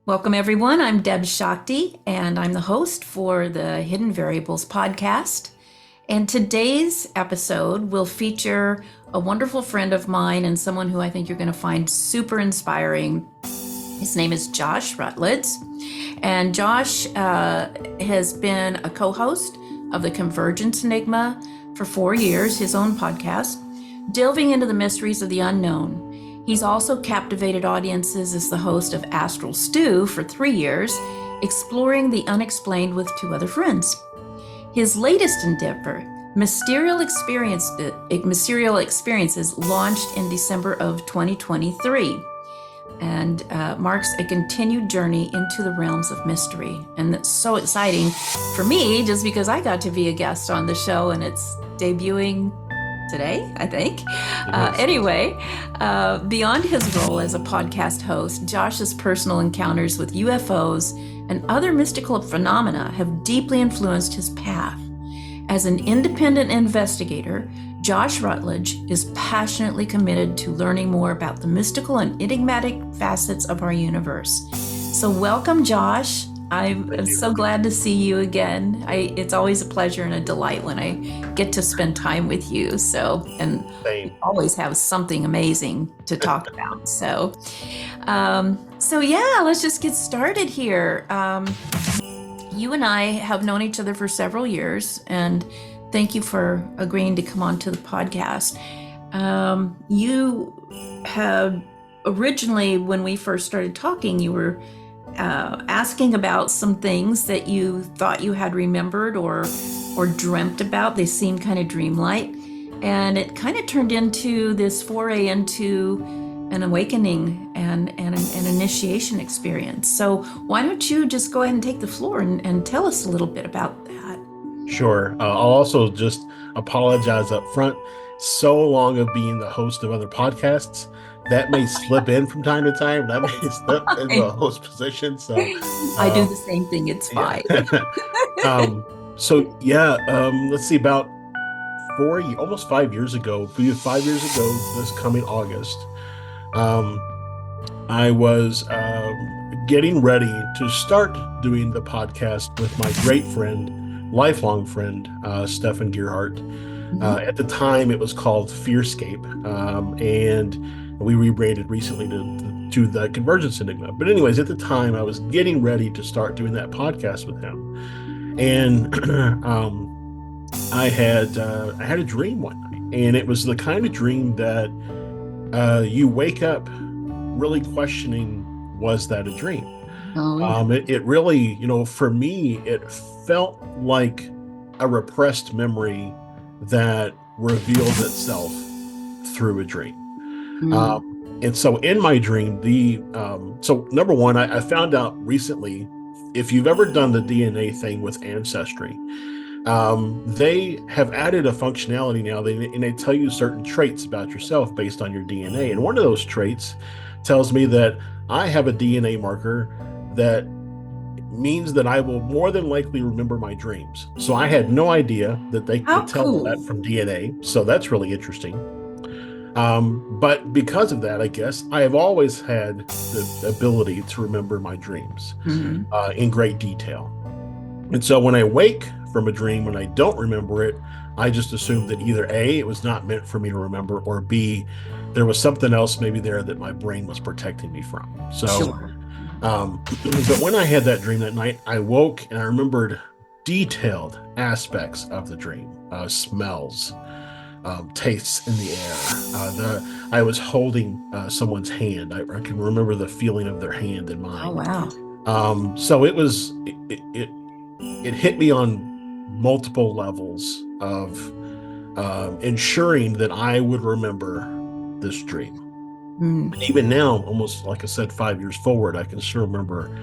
Welcome, everyone. I'm Debz Shakti, and I'm the host for the Hidden Variables podcast. And today's episode will feature a wonderful friend of mine and someone who I think you're going to find super inspiring. His name is Josh Rutledge. And Josh has been a co-host of the Convergence Enigma for 4 years, his own podcast, delving into the mysteries of the unknown. He's also captivated audiences as the host of Astral Stew for 3 years, exploring the unexplained with 2 other friends. His latest endeavor, Mysterial Experiences, launched in December of 2023 and marks a continued journey into the realms of mystery. And it's so exciting for me just because I got to be a guest on the show and it's debuting today, I think. Anyway, beyond his role as a podcast host, Josh's personal encounters with UFOs and other mystical phenomena have deeply influenced his path. As an independent investigator, Josh Rutledge is passionately committed to learning more about the mystical and enigmatic facets of our universe. So welcome, Josh. I'm so glad to see you again. It's always a pleasure and a delight when I get to spend time with you. And you always have something amazing to talk about. So yeah, let's just get started here. You and I have known each other for several years, and thank you for agreeing to come on to the podcast. You have originally, when we first started talking, you were asking about some things that you thought you had remembered or dreamt about. They seemed kind of dreamlike, and it kind of turned into this foray into an awakening and an initiation experience. So why don't you just go ahead and take the floor and tell us a little bit about that? Sure. I'll also just apologize up front. So long of being the host of other podcasts, that may slip in from time to time. That may slip into a host position. So I do the same thing. It's fine. Let's see, about almost 5 years ago, 5 years ago, this coming August, I was getting ready to start doing the podcast with my great friend, lifelong friend, Stefan Gearhart. At the time, it was called Fearscape, and we rebranded recently to the Convergence Enigma. But anyways, at the time, I was getting ready to start doing that podcast with him, and I had a dream one night, and it was the kind of dream that you wake up really questioning, was that a dream? It really, for me, it felt like a repressed memory that revealed itself through a dream. And so in my dream, number one, I found out recently, if you've ever done the DNA thing with Ancestry, they have added a functionality now, and they tell you certain traits about yourself based on your DNA. And one of those traits tells me that I have a DNA marker that means that I will more than likely remember my dreams. So I had no idea that they could tell that from DNA. So that's really interesting. But because of that, I guess I have always had the ability to remember my dreams in great detail. And so when I wake from a dream, when I don't remember it, I just assume that either A, it was not meant for me to remember, or B, there was something else maybe there that my brain was protecting me from. So, Sure. But when I had that dream that night, I woke and I remembered detailed aspects of the dream, smells, tastes in the air. I was holding someone's hand. I can remember the feeling of their hand in mine. Oh, wow. So it hit me on multiple levels of ensuring that I would remember this dream. Even now, almost like I said, 5 years forward, I can still remember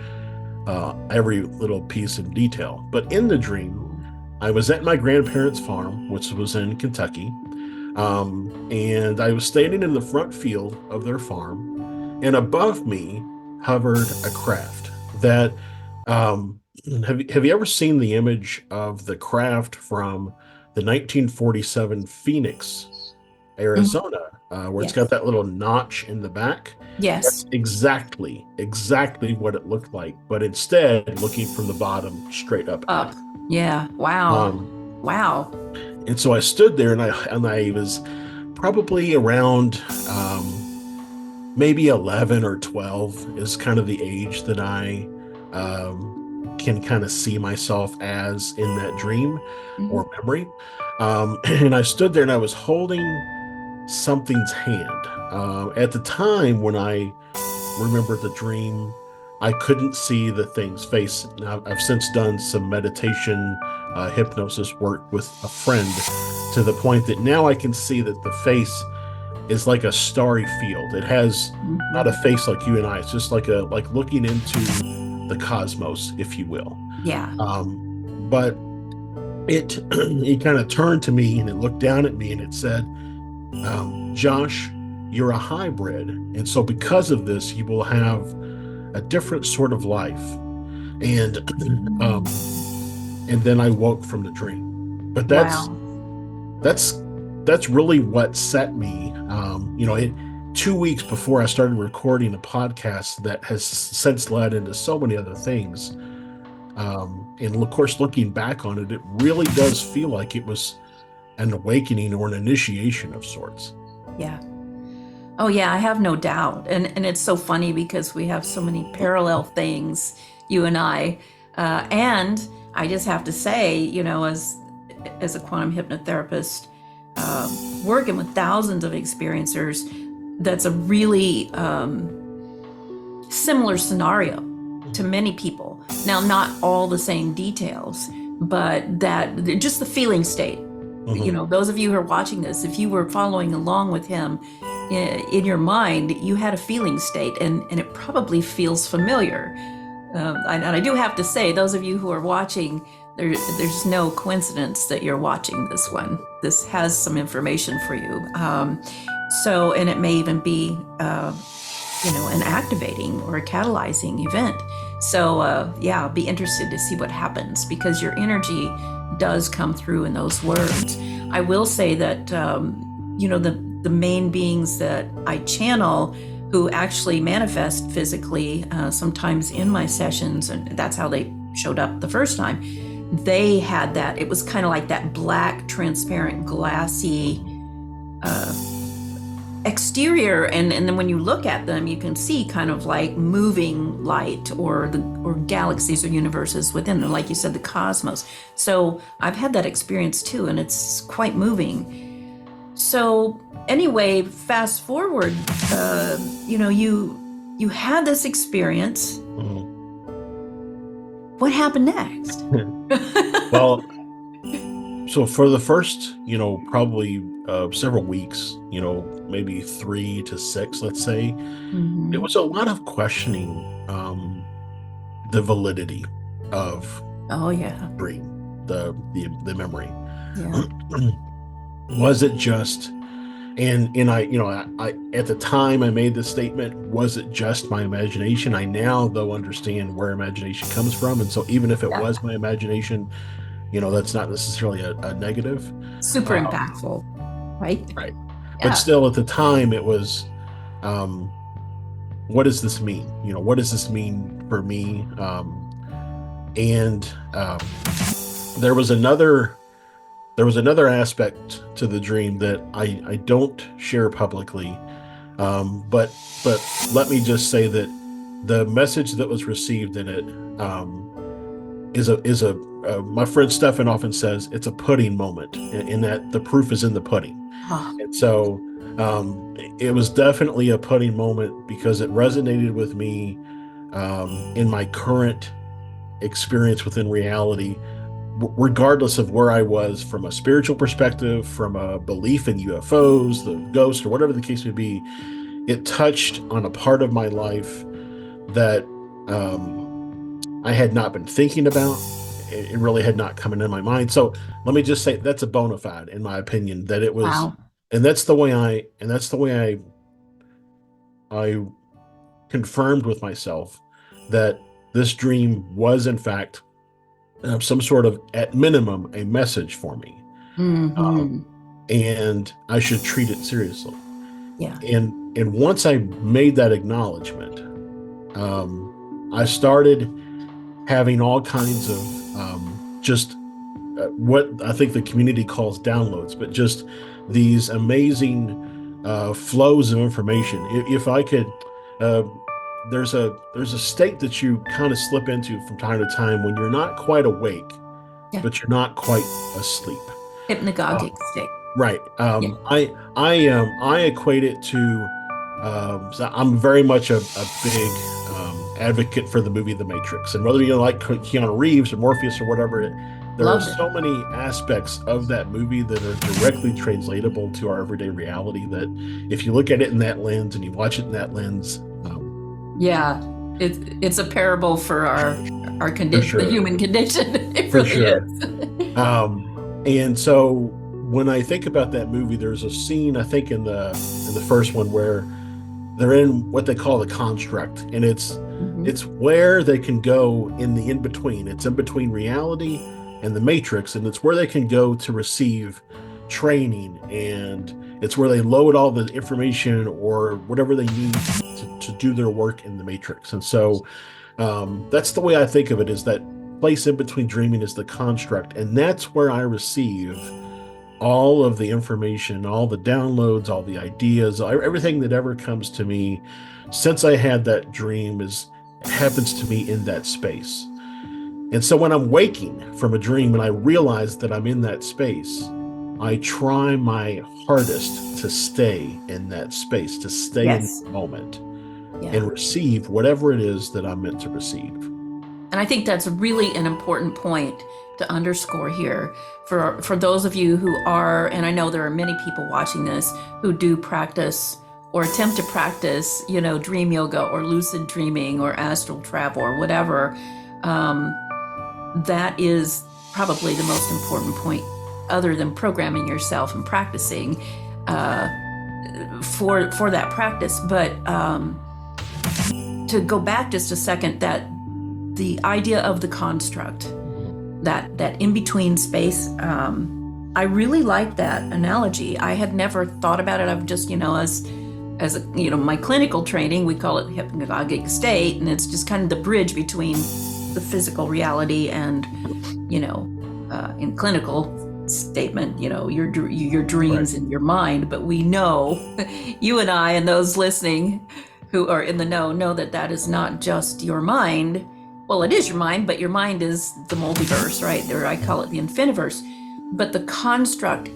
every little piece in detail. But in the dream, I was at my grandparents' farm, which was in Kentucky, and I was standing in the front field of their farm, and above me hovered a craft that have you ever seen the image of the craft from the 1947 Phoenix Mhm. Arizona, where it's got Yes. that little notch in the back. Yes. That's exactly what it looked like, but instead looking from the bottom straight up at me. Up. Yeah. Wow. Um, Wow. and so I stood there, and I was probably around maybe 11 or 12 is kind of the age that I can kind of see myself as in that dream Mhm. or memory. And I stood there and I was holding something's hand. At the time when I remember the dream, I couldn't see the thing's face. Now, I've since done some meditation, hypnosis work with a friend to the point that now I can see that the face is like a starry field. It has not a Mhm. face like you and I. It's just like looking into the cosmos, if you will. Yeah. But it it kind of turned to me and it looked down at me and it said, Josh, you're a hybrid. And so because of this, you will have a different sort of life. And and then I woke from the dream. But Wow. that's that's really what set me. 2 weeks before I started recording a podcast that has since led into so many other things. And of course, looking back on it, it really does feel like it was an awakening or an initiation of sorts. Yeah. Oh yeah, I have no doubt. And it's so funny because we have so many parallel things, you and I. And I just have to say, as a quantum hypnotherapist, working with thousands of experiencers, that's a really similar scenario to many people. Now, not all the same details, but that just the feeling state. Mhm. Those of you who are watching this, if you were following along with him in your mind, you had a feeling state, and it probably feels familiar. And I do have to say, those of you who are watching, there's no coincidence that you're watching this one. This has some information for you. And it may even be, an activating or a catalyzing event. So, yeah, be interested to see what happens because your energy does come through in those words. I will say that, the main beings that I channel who actually manifest physically, sometimes in my sessions, and that's how they showed up the first time, they had that. It was kind of like that black, transparent, glassy exterior, and then when you look at them, you can see kind of like moving light or galaxies or universes within them, like you said, the cosmos. So I've had that experience too, and it's quite moving. So anyway, fast forward, you had this experience. Mhm. What happened next? Well, so for the first, probably several weeks, maybe 3 to 6, let's say, it Mhm. was a lot of questioning the validity of Oh yeah, dream, the memory. yeah, Was it just, and I at the time I made this statement, was it just my imagination? I now though understand where imagination comes from, and so even if it yeah. was my imagination, that's not necessarily a negative. Super Um, impactful, right? right. But Yeah. still, at the time, it was, um, what does this mean? What does this mean for me? And there was another aspect to the dream that I don't share publicly. But let me just say that the message that was received in it is a my friend Stefan often says it's a pudding moment, in that the proof is in the pudding. Oh, And so it was definitely a pudding moment because it resonated with me in my current experience within reality, regardless of where I was from a spiritual perspective, from a belief in UFOs, the ghost, or whatever the case may be. It touched on a part of my life that I had not been thinking about. It really had not come into my mind. So let me just say that's a bona fide, in my opinion, that it was, wow. and that's the way I confirmed with myself that this dream was in fact some sort of, at minimum, a message for me. Um, Hmm. and I should treat it seriously. Yeah. And once I made that acknowledgement, I started having all kinds of just what I think the community calls downloads, but just these amazing flows of information. If I could, uh, there's a state that you kind of slip into from time to time when you're not quite awake, Yeah. but you're not quite asleep. Hypnagogic state. Right. Yeah. I equate it to. So I'm very much a big advocate for the movie The Matrix, and whether you like Keanu Reeves or Morpheus or whatever, there are Loved it. so many aspects of that movie that are directly translatable to our everyday reality. That if you look at it in that lens and you watch it in that lens, Yeah. It's a parable for our condition, sure. the human condition. It For really sure. is. And so when I think about that movie, there's a scene I think in the first one where they're in what they call the construct, and it's where they can go in the in between. It's in between reality and the matrix, and it's where they can go to receive training, and it's where they load all the information or whatever they need to do their work in the matrix. And so that's the way I think of it, is that place in between dreaming is the construct, and that's where I receive all of the information, all the downloads, all the ideas, everything that ever comes to me since I had that dream happens to me in that space. And so when I'm waking from a dream and I realize that I'm in that space, I try my hardest to stay in that space, to stay in the moment and receive whatever it is that I'm meant to receive. And I think that's really an important point to underscore here for those of you who are, and I know there are many people watching this who do practice or attempt to practice, dream yoga or lucid dreaming or astral travel or whatever. That is probably the most important point, other than programming yourself and practicing for that practice. But to go back just a second, that the idea of the construct, that in-between space, I really like that analogy. I had never thought about it. I've just, as my clinical training, we call it hypnagogic state, and it's just kind of the bridge between the physical reality and, in clinical statement, your dreams and your mind. But we know, you and I and those listening who are in the know that is not just your mind. Well, it is your mind, but your mind is the multiverse, right? Or I call it the infiniverse. But the construct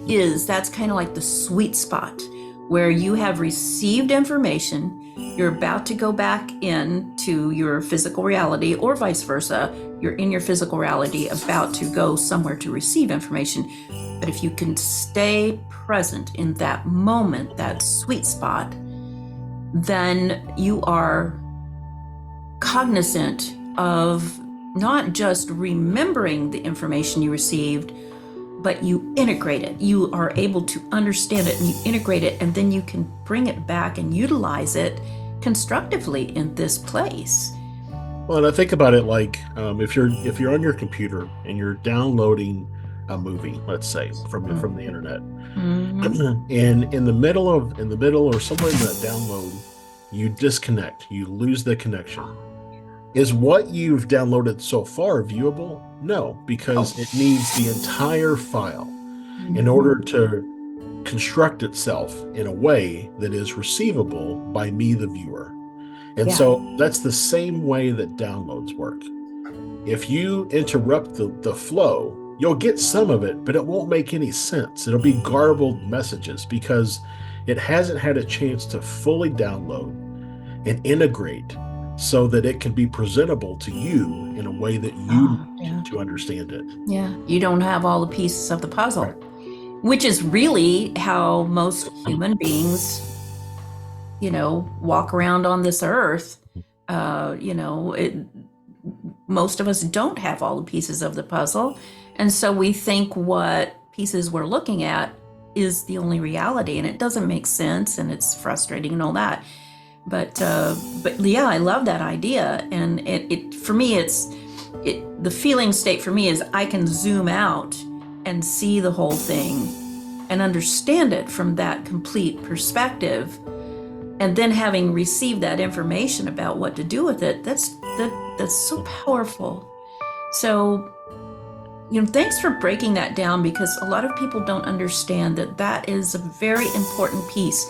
that's kind of like the sweet spot where you have received information, you're about to go back into your physical reality, or vice versa. You're in your physical reality, about to go somewhere to receive information. But if you can stay present in that moment, that sweet spot, then you are cognizant of not just remembering the information you received, but you integrate it. You are able to understand it and you integrate it, and then you can bring it back and utilize it constructively in this place. Well, and I think about it like if you're on your computer and you're downloading a movie, let's say from the internet, and in the middle or somewhere in that download, you disconnect, you lose the connection. Is what you've downloaded so far viewable? No, because it needs the entire file in order to construct itself in a way that is receivable by me, the viewer. And so that's the same way that downloads work. If you interrupt the flow, you'll get some of it, but it won't make any sense. It'll be garbled messages because it hasn't had a chance to fully download and integrate so that it can be presentable to you in a way that you need to understand it. Yeah, you don't have all the pieces of the puzzle, which is really how most human beings, walk around on this earth. Most of us don't have all the pieces of the puzzle. And so we think what pieces we're looking at is the only reality, and it doesn't make sense, and it's frustrating and all that. But yeah, I love that idea. And it for me, the feeling state for me is I can zoom out and see the whole thing and understand it from that complete perspective, and then having received that information about what to do with it, that's so powerful. So, thanks for breaking that down, because a lot of people don't understand that is a very important piece.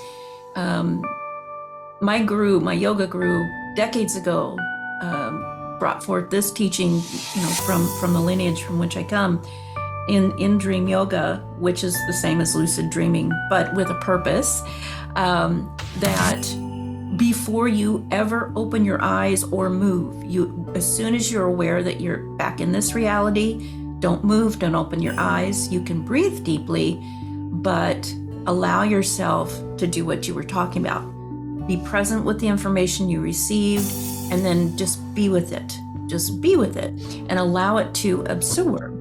My yoga guru, decades ago, brought forth this teaching, from the lineage from which I come, in dream yoga, which is the same as lucid dreaming, but with a purpose, that before you ever open your eyes or move, as soon as you're aware that you're back in this reality, don't move, don't open your eyes. You can breathe deeply, but allow yourself to do what you were talking about. Be present with the information you received, and then just be with it. Just be with it and allow it to absorb,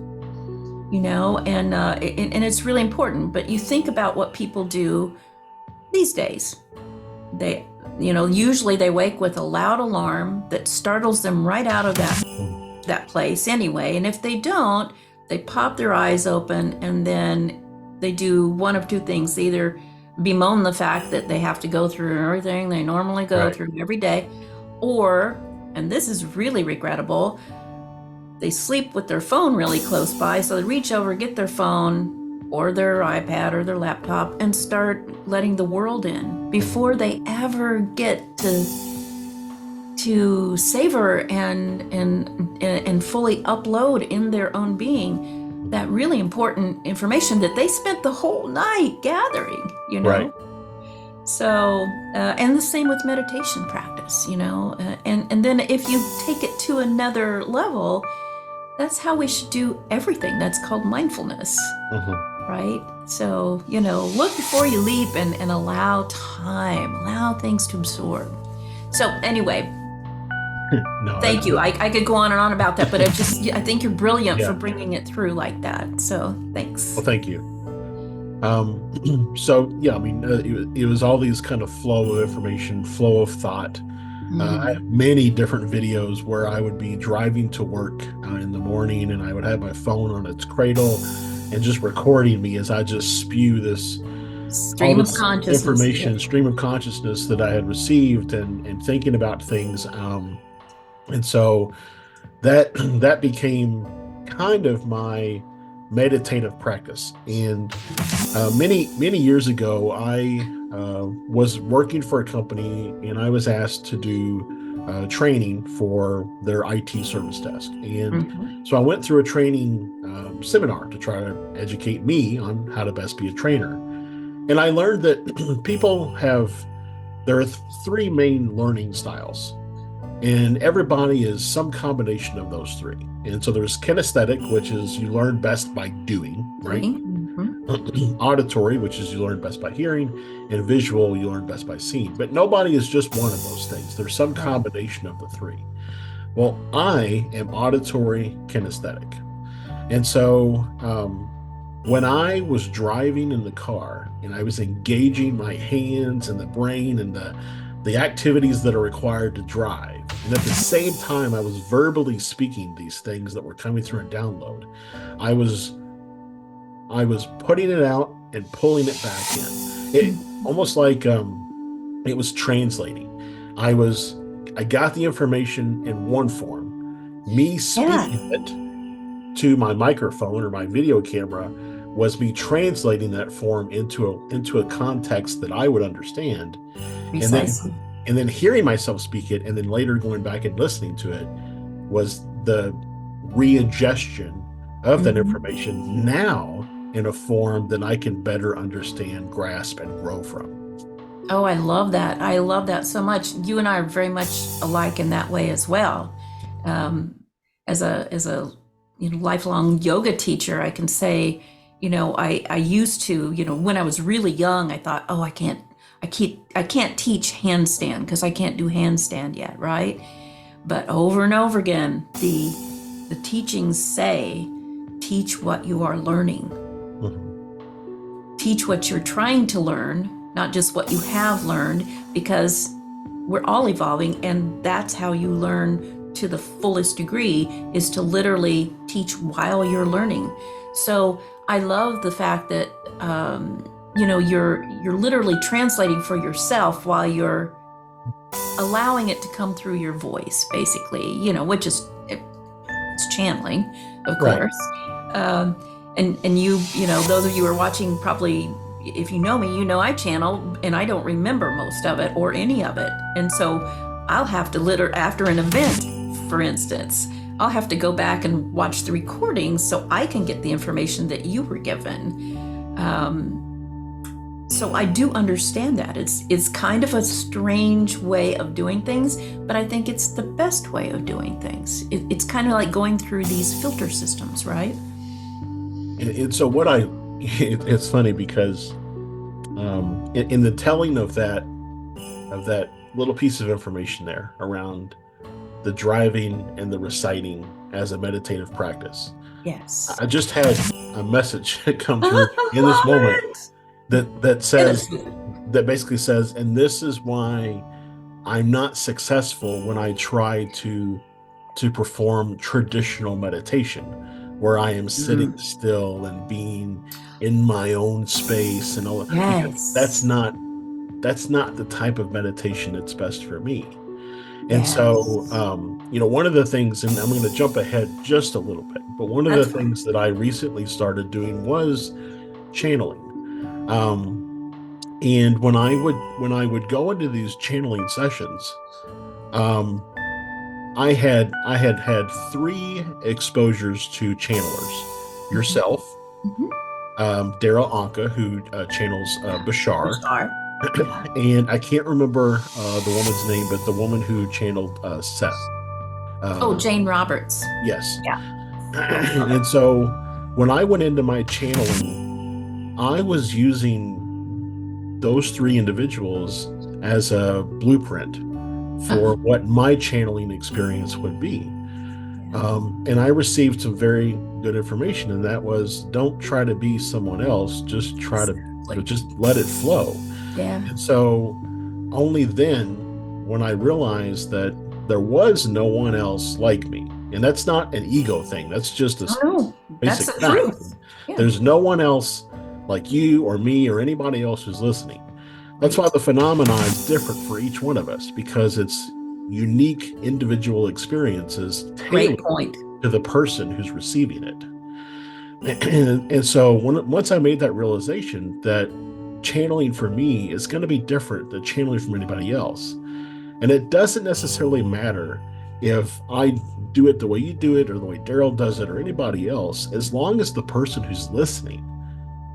and it's really important. But you think about what people do these days. They, usually they wake with a loud alarm that startles them right out of that place anyway. And if they don't, they pop their eyes open, and then they do one of two things. They either bemoan the fact that they have to go through everything they normally go through every day, or, and this is really regrettable, they sleep with their phone really close by, so they reach over, get their phone or their iPad or their laptop, and start letting the world in before they ever get to savor and fully upload in their own being that really important information that they spent the whole night gathering, Right. So, and the same with meditation practice, and then if you take it to another level, that's how we should do everything. That's called mindfulness, right? So, look before you leap, and allow time, allow things to absorb. So anyway, thank you. I could go on and on about that, but I think you're brilliant for bringing it through like that. So thanks. Well, thank you. So yeah, it was all these kind of flow of information, flow of thought. I have many different videos where I would be driving to work in the morning, and I would have my phone on its cradle and just recording me as I just spew this stream of consciousness information, stream of consciousness that I had received, and thinking about things. And so that became kind of my meditative practice. And many years ago, I was working for a company, and I was asked to do training for their IT service desk. And so I went through a training seminar to try to educate me on how to best be a trainer. And I learned that there are three main learning styles. And everybody is some combination of those three. And so there's kinesthetic, which is you learn best by doing, right? Auditory, which is you learn best by hearing, and visual, you learn best by seeing. But nobody is just one of those things. There's some combination of the three. Well, I am auditory kinesthetic. And so when I was driving in the car and I was engaging my hands and the brain and the activities that are required to drive, and at the same time I was verbally speaking these things that were coming through a download, I was putting it out and pulling it back in. It almost like it was translating. I got the information in one form. Me speaking it to my microphone or my video camera was me translating that form into a context that I would understand. Precisely. And then hearing myself speak it, and then later going back and listening to it, was the re-ingestion of that information now in a form that I can better understand, grasp, and grow from. Oh, I love that. I love that so much. You and I are very much alike in that way as well. As a lifelong yoga teacher, I can say, I used to, when I was really young, I thought, oh, I can't teach handstand because I can't do handstand yet, right? But over and over again, the teachings say, teach what you are learning. Teach what you're trying to learn, not just what you have learned, because we're all evolving, and that's how you learn to the fullest degree, is to literally teach while you're learning. So I love the fact that you're literally translating for yourself while you're allowing it to come through your voice, basically. Which is it's channeling, of Right. course. And those of you who are watching, probably, if you know me, I channel and I don't remember most of it or any of it, and so I'll have to after an event, for instance. I'll have to go back and watch the recordings so I can get the information that you were given. So I do understand that. It's kind of a strange way of doing things, but I think it's the best way of doing things. It's kind of like going through these filter systems, right? And so it's funny because in the telling of that little piece of information there around the driving and the reciting as a meditative practice. Yes. I just had a message come through in this moment that basically says, and this is why I'm not successful when I try to perform traditional meditation, where I am sitting still and being in my own space and all that. Yes. That's not the type of meditation that's best for me. And Yes. so, one of the things, and I'm going to jump ahead just a little bit, but one of the things that I recently started doing was channeling. And when I would go into these channeling sessions, I had three exposures to channelers: yourself, Daryl Anka, who channels Bashar. And I can't remember the woman's name, but the woman who channeled Seth. Jane Roberts. Yes. Yeah. And so when I went into my channeling, I was using those three individuals as a blueprint for what my channeling experience would be. And I received some very good information, and that was, don't try to be someone else, just try to just let it flow. Yeah. And so only then, when I realized that there was no one else like me, and that's not an ego thing, that's just a basic fact. Yeah. There's no one else like you or me or anybody else who's listening. That's why the phenomenon is different for each one of us, because it's unique individual experiences tailored to the person who's receiving it. And so once I made that realization that channeling for me is going to be different than channeling from anybody else, and it doesn't necessarily matter if I do it the way you do it or the way Daryl does it or anybody else, as long as the person who's listening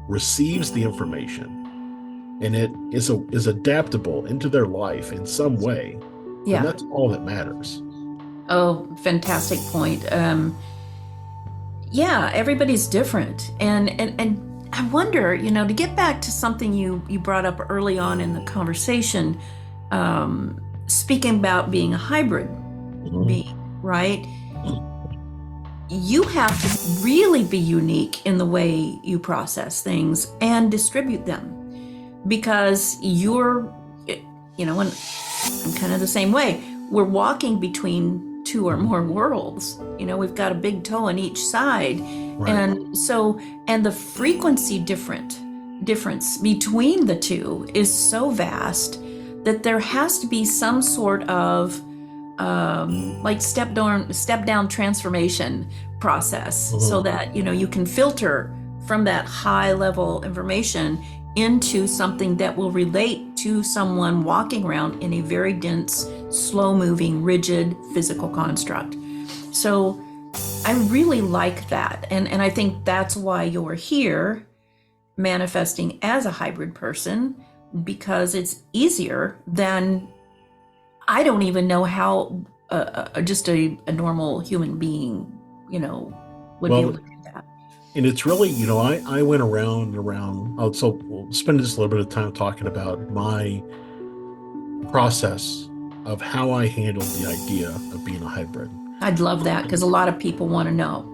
receives the information and it is adaptable into their life in some way, then that's all that matters. Oh, fantastic point. Everybody's different, and I wonder, to get back to something you brought up early on in the conversation, speaking about being a hybrid being, right? You have to really be unique in the way you process things and distribute them, because you're, and I'm kind of the same way. We're walking between two or more worlds. We've got a big toe on each side. Right. And the frequency difference between the two is so vast that there has to be some sort of like step down transformation process, so that you can filter from that high level information into something that will relate to someone walking around in a very dense, slow moving, rigid physical construct. So I really like that. And I think that's why you're here manifesting as a hybrid person, because it's easier than, I don't even know how just a normal human being, would be able to do that. And it's really, I went around. So we'll spend just a little bit of time talking about my process of how I handled the idea of being a hybrid. I'd love that, because a lot of people want to know.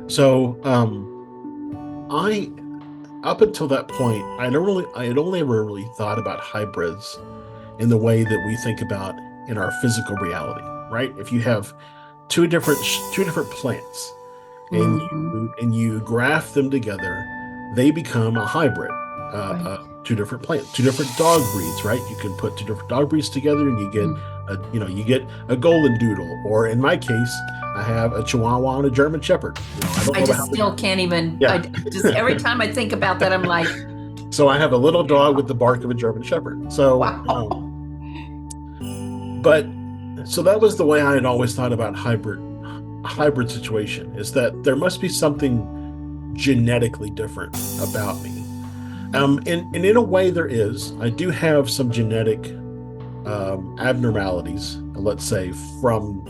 So, up until that point, I had only ever really thought about hybrids in the way that we think about in our physical reality, right? If you have two different plants, and Mhm. you graft them together, they become a hybrid. Right. Two different plants, two different dog breeds, right? You can put two different dog breeds together, and Mm. you get a golden doodle, or in my case, I have a Chihuahua and a German Shepherd. I don't I know about just how still can't even. yeah. I just every time I think about that, I'm like, So I have a little dog with the bark of a German Shepherd. wow. But so that was the way I had always thought about hybrid situation, is that there must be something genetically different about me. And in a way there is. I do have some genetic abnormalities, let's say, from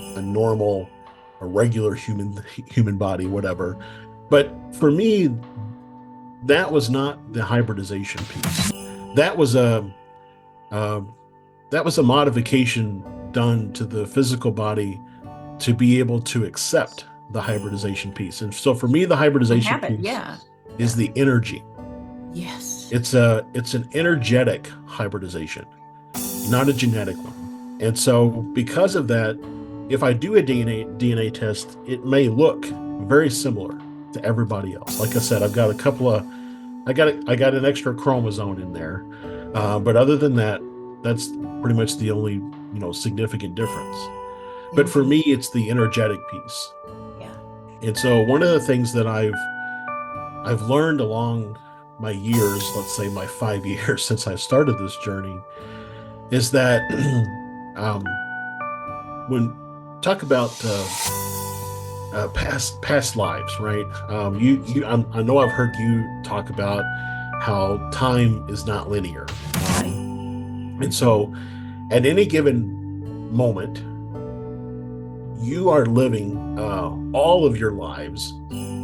a regular human body, whatever. But for me, that was not the hybridization piece. That was uh, that was a modification done to the physical body to be able to accept the hybridization piece. And so for me, the hybridization Habit. piece Yeah. is the energy. Yes. It's an energetic hybridization, not a genetic one. And so because of that, if I do a DNA test, it may look very similar to everybody else. Like I said, I've got a couple of I got an extra chromosome in there, but other than that, that's pretty much the only significant difference. But for me, it's the energetic piece. Yeah. And so one of the things that I've learned along my years, let's say my 5 years since I started this journey, is that um, when talk about past lives, right? I know I've heard you talk about how time is not linear, Right. and so at any given moment, you are living all of your lives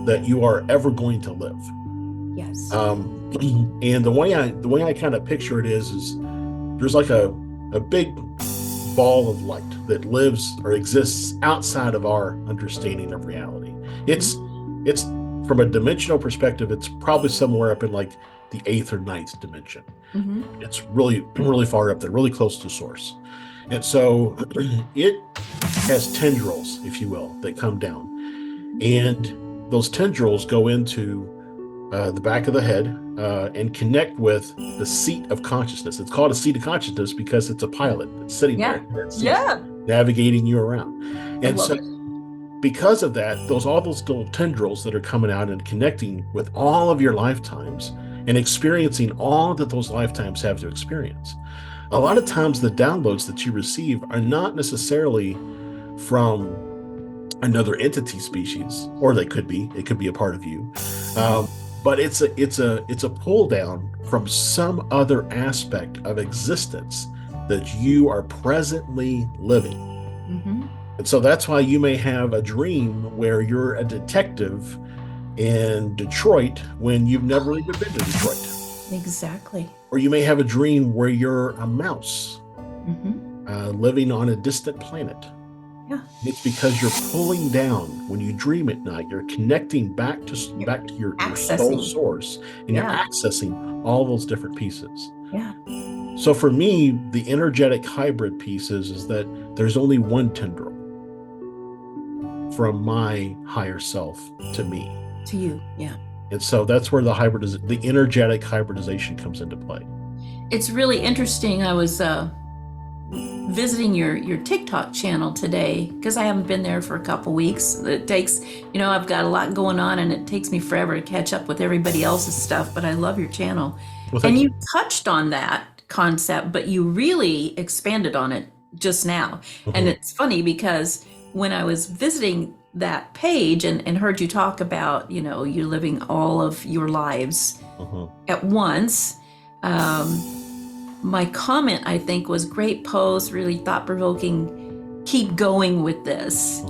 that you are ever going to live. Yes. And the way I kind of picture it is there's like a big ball of light that lives or exists outside of our understanding of reality. It's from a dimensional perspective, it's probably somewhere up in like the 8th or 9th dimension. Mm-hmm. It's really far up there, really close to source. And so it has tendrils, if you will, that come down. And those tendrils go into the back of the head and connect with the seat of consciousness. It's called a seat of consciousness because it's a pilot that's sitting there, navigating you around. And so, because of that, all those little tendrils that are coming out and connecting with all of your lifetimes and experiencing all that those lifetimes have to experience. A lot of times, the downloads that you receive are not necessarily from another entity species, or they could be. It could be a part of you. But it's a pull down from some other aspect of existence that you are presently living. Mm-hmm. And so that's why you may have a dream where you're a detective in Detroit when you've never even been to Detroit. Exactly. Or you may have a dream where you're a mouse living on a distant planet. Yeah. It's because you're pulling down when you dream at night. You're connecting back to your soul source, and you're accessing all those different pieces. Yeah. So for me, the energetic hybrid piece is that there's only one tendril from my higher self to me. To you, yeah. And so that's where the energetic hybridization comes into play. It's really interesting. I was visiting your TikTok channel today because I haven't been there for a couple weeks. It takes, I've got a lot going on and it takes me forever to catch up with everybody else's stuff, but I love your channel. Well, and you touched on that concept, but you really expanded on it just now. And it's funny because when I was visiting that page and heard you talk about, you living all of your lives at once, my comment, I think, was great post, really thought-provoking, keep going with this.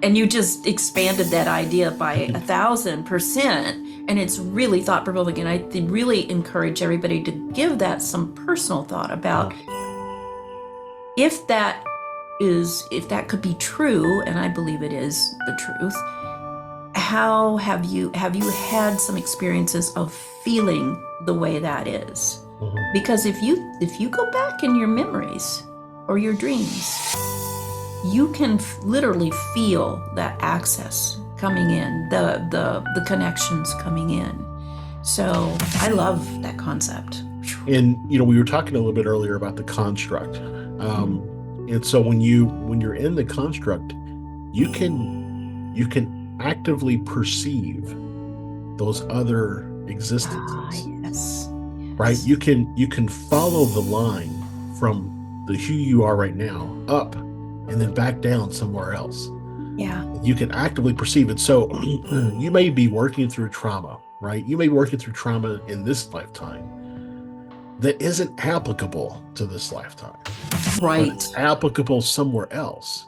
And you just expanded that idea by 1,000%. And it's really thought-provoking. And I really encourage everybody to give that some personal thought about if that could be true, and I believe it is the truth, how have you had some experiences of feeling the way that is? Because if you go back in your memories or your dreams, you can literally feel that access coming in, the connections coming in. So I love that concept. And we were talking a little bit earlier about the construct, and so when you're in the construct, you can actively perceive those other existences. Yes. Right? You can follow the line from the who you are right now up and then back down somewhere else. Yeah. You can actively perceive it. So you may be working through trauma, right? You may be working through trauma in this lifetime that isn't applicable to this lifetime. Right. But it's applicable somewhere else.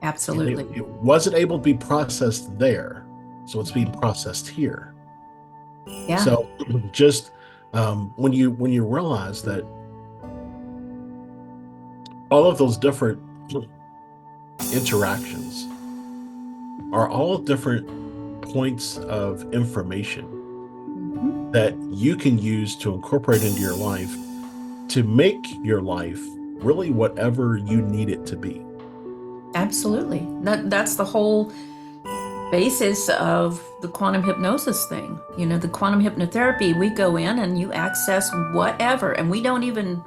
Absolutely. It wasn't able to be processed there, so it's being processed here. Yeah. So just when you realize that all of those different interactions are all different points of information that you can use to incorporate into your life to make your life really whatever you need it to be. Absolutely. That's the whole basis of the quantum hypnosis thing. The quantum hypnotherapy, we go in and you access whatever, and we don't even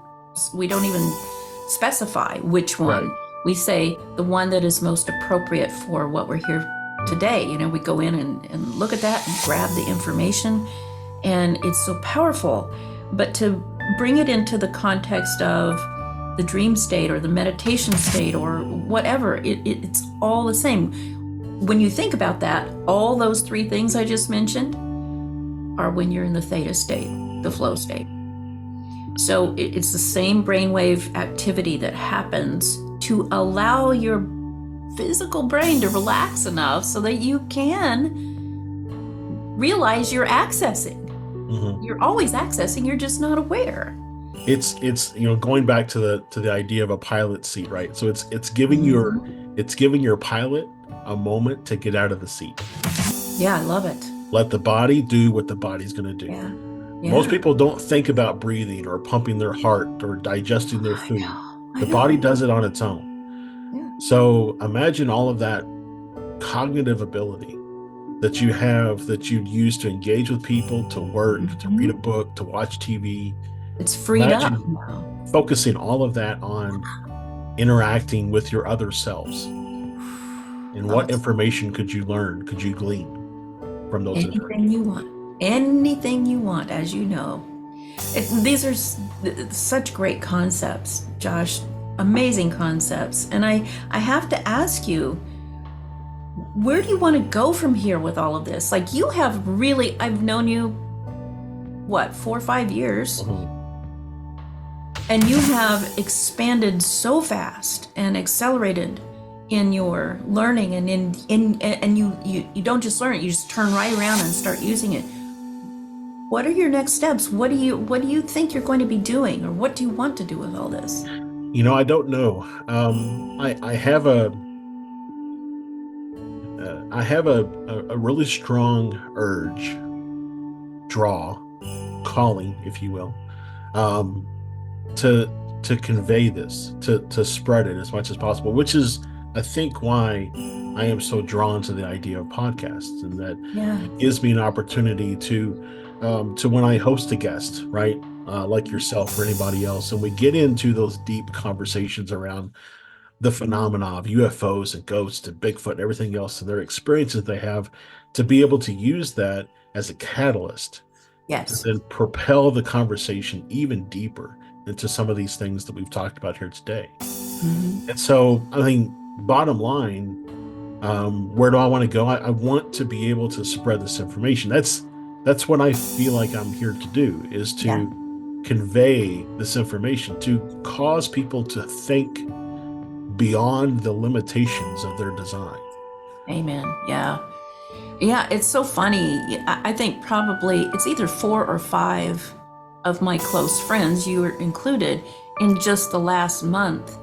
specify which one. Right. We say the one that is most appropriate for what we're here today. We go in and look at that and grab the information, and it's so powerful. But to bring it into the context of the dream state or the meditation state or whatever, it's all the same. When you think about that, all those three things I just mentioned are when you're in the theta state, the flow state. So it's the same brainwave activity that happens to allow your physical brain to relax enough so that you can realize you're accessing. Mm-hmm. You're always accessing, you're just not aware. It's going back to the idea of a pilot seat, right? So it's giving your pilot a moment to get out of the seat. Yeah, I love it. Let the body do what the body's going to do. Yeah. Most people don't think about breathing or pumping their heart or digesting their food. The body does it on its own. Yeah. So imagine all of that cognitive ability that you have, that you'd use to engage with people, to work, to read a book, to watch TV. It's freed up. Focusing all of that on interacting with your other selves. And what information could you learn, could you glean from those? Anything you want, as you know. These are such great concepts, Josh, amazing concepts. And I have to ask you, where do you want to go from here with all of this? Like, you have really, I've known you, 4 or 5 years? Mm-hmm. And you have expanded so fast and accelerated in your learning, and you don't just learn it, you just turn right around and start using it. What are your next steps? What do you think you're going to be doing, or what do you want to do with all this? I don't know. I have a really strong urge, calling, if you will, to convey this, to spread it as much as possible, which is, I think, why I am so drawn to the idea of podcasts, and that it gives me an opportunity to when I host a guest, right, like yourself or anybody else, and we get into those deep conversations around the phenomena of UFOs and ghosts and Bigfoot and everything else, and their experiences they have, to be able to use that as a catalyst, to then propel the conversation even deeper into some of these things that we've talked about here today. Mm-hmm. And so, I think, bottom line, where do I want to go? I want to be able to spread this information. That's what I feel like I'm here to do, is to convey this information, to cause people to think beyond the limitations of their design. Amen. Yeah, it's so funny. I think probably it's either 4 or 5 of my close friends, you were included, in just the last month,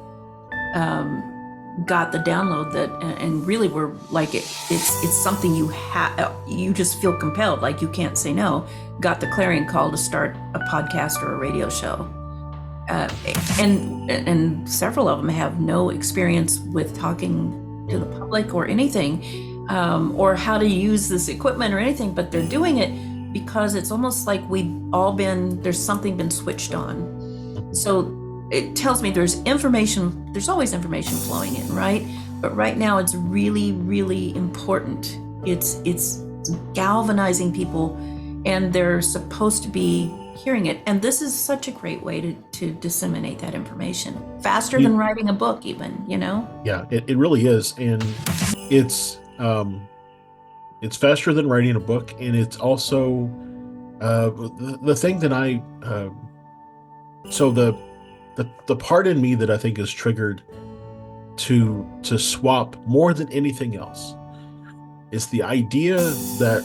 got the download that, and really were like, it's something you just feel compelled, like you can't say no. Got the clarion call to start a podcast or a radio show, and several of them have no experience with talking to the public or anything, or how to use this equipment or anything, but they're doing it because it's almost like there's something been switched on. So it tells me there's always information flowing in, right? But right now it's really, really important. It's galvanizing people, and they're supposed to be hearing it. And this is such a great way to disseminate that information. Faster than writing a book even, Yeah, it really is. And it's faster than writing a book. And it's also the thing that so the part in me that I think is triggered to swap more than anything else is the idea that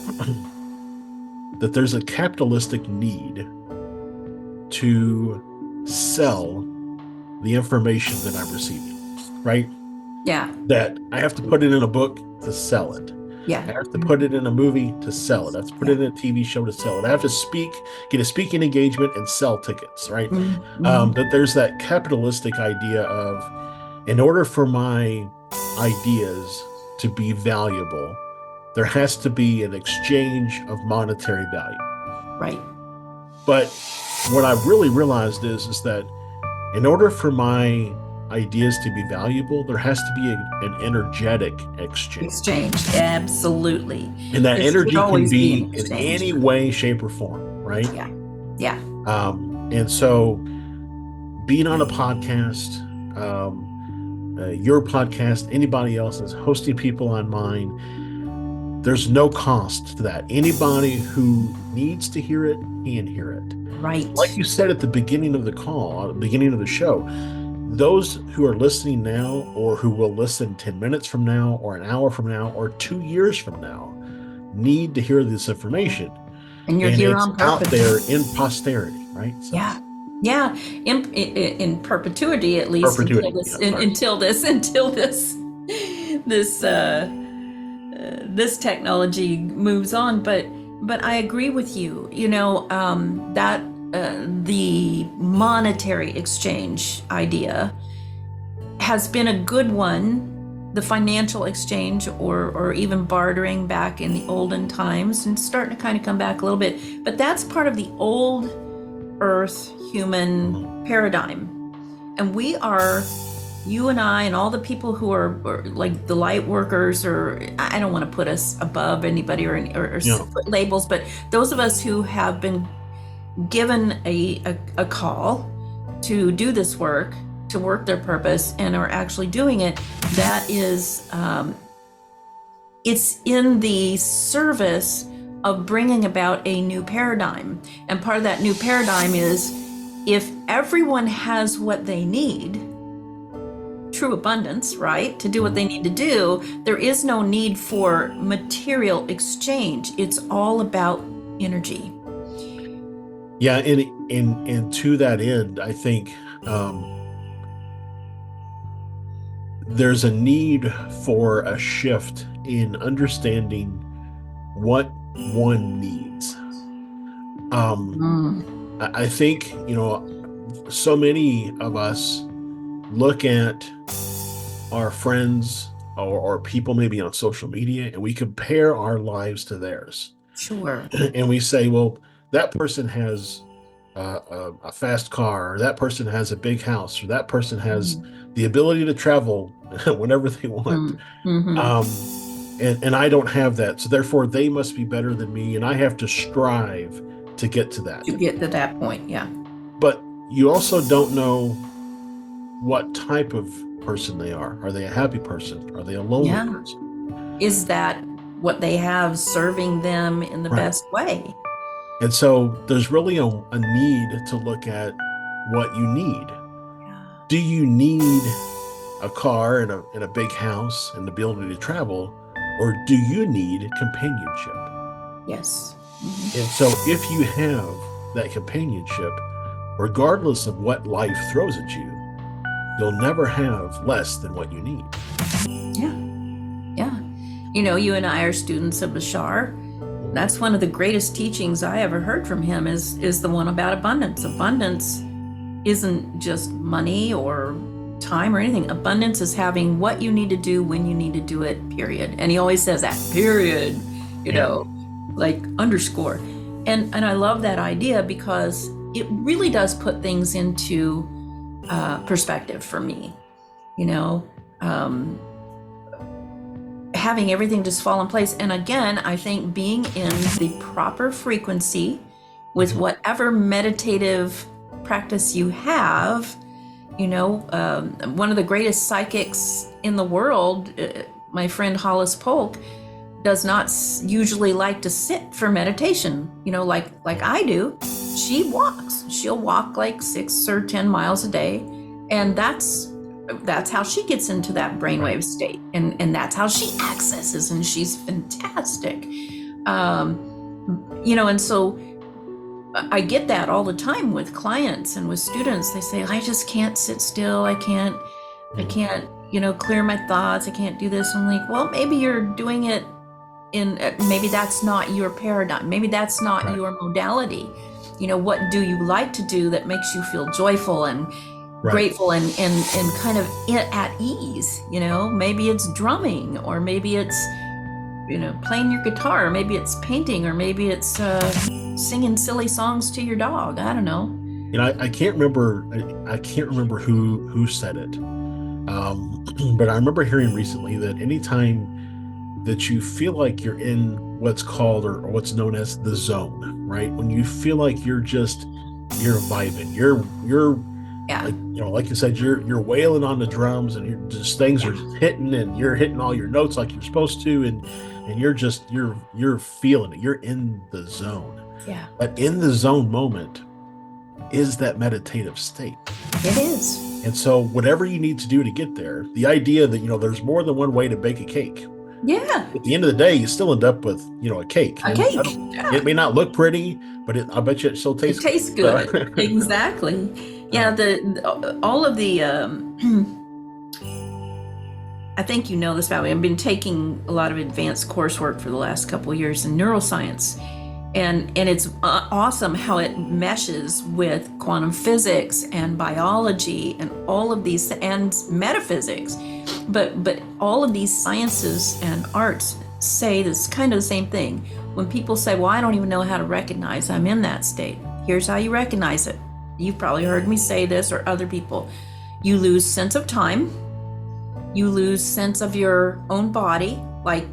there's a capitalistic need to sell the information that I'm receiving, right? Yeah. That I have to put it in a book to sell it. Yeah. I have to put it in a movie to sell it. I have to put it in a TV show to sell it. I have to get a speaking engagement and sell tickets, right? That there's that capitalistic idea of, in order for my ideas to be valuable, there has to be an exchange of monetary value. Right. But what I've really realized is that in order for my ideas to be valuable, there has to be an energetic exchange. Absolutely. And that energy can be an in any way, shape, or form, right? Yeah. And so being on a podcast, your podcast, anybody else's, hosting people on mine, there's no cost to that. Anybody who needs to hear it can hear it. Right. Like you said at the beginning of the call, beginning of the show, those who are listening now, or who will listen 10 minutes from now, or an hour from now, or 2 years from now, need to hear this information. And you're here on purpose. Out there in posterity, right? So, yeah. In perpetuity, at least. Until this technology moves on. But I agree with you. That the monetary exchange idea has been a good one. The financial exchange, or even bartering back in the olden times, and starting to kind of come back a little bit. But that's part of the old Earth human paradigm. And you and I and all the people who are like the light workers, or I don't want to put us above anybody or put labels, but those of us who have been given a call to do this work, to work their purpose, and are actually doing it, that is, it's in the service of bringing about a new paradigm. And part of that new paradigm is, if everyone has what they need, true abundance, right, to do what they need to do, there is no need for material exchange. It's all about energy. Yeah, and to that end, I think there's a need for a shift in understanding what one needs. I think, so many of us look at our friends or people maybe on social media, and we compare our lives to theirs. Sure. And we say, well, that person has a fast car, or that person has a big house, or that person has the ability to travel whenever they want. And I don't have that. So therefore they must be better than me, and I have to strive to get to that. To get to that point, yeah. But you also don't know what type of person they are. Are they a happy person? Are they a lonely person? Is that what they have serving them in the best way? And so there's really a need to look at what you need. Do you need a car and a big house and the ability to travel, or do you need companionship? Yes. And so if you have that companionship, regardless of what life throws at you, you'll never have less than what you need. Yeah. You and I are students of Bashar. That's one of the greatest teachings I ever heard from him is the one about abundance. Abundance isn't just money or time or anything. Abundance is having what you need to do when you need to do it, period. And he always says that, period, like underscore. And I love that idea because it really does put things into perspective for me, having everything just fall in place. And again, I think being in the proper frequency with whatever meditative practice you have, one of the greatest psychics in the world, my friend Hollis Polk, does not usually like to sit for meditation, like I do. She walks. She'll walk like 6 or 10 miles a day. And that's how she gets into that brainwave state. And that's how she accesses, and she's fantastic. And so I get that all the time with clients and with students. They say, I just can't sit still. I can't, clear my thoughts. I can't do this. I'm like, well, maybe you're doing it maybe that's not your paradigm. Maybe that's not your modality. What do you like to do that makes you feel joyful and grateful and kind of at ease? Maybe it's drumming, or maybe it's, playing your guitar, or maybe it's painting, or maybe it's singing silly songs to your dog. I don't know. I can't remember. I can't remember who said it. But I remember hearing recently that anytime that you feel like you're in what's called or what's known as the zone, right? When you feel like you're vibing, you're like you said, you're wailing on the drums, and things are just hitting, and you're hitting all your notes like you're supposed to, and you're feeling it. You're in the zone. Yeah. But in the zone moment is that meditative state. It is. And so whatever you need to do to get there, the idea that, there's more than one way to bake a cake. Yeah. At the end of the day, you still end up with, a cake. It may not look pretty, but I bet you it still tastes good. It tastes good. Exactly. Yeah. All of the, I think you know this about me. I've been taking a lot of advanced coursework for the last couple of years in neuroscience. And it's awesome how it meshes with quantum physics and biology and all of these, and metaphysics. But all of these sciences and arts say this kind of the same thing. When people say, well, I don't even know how to recognize I'm in that state. Here's how you recognize it. You've probably heard me say this, or other people. You lose sense of time. You lose sense of your own body. Like,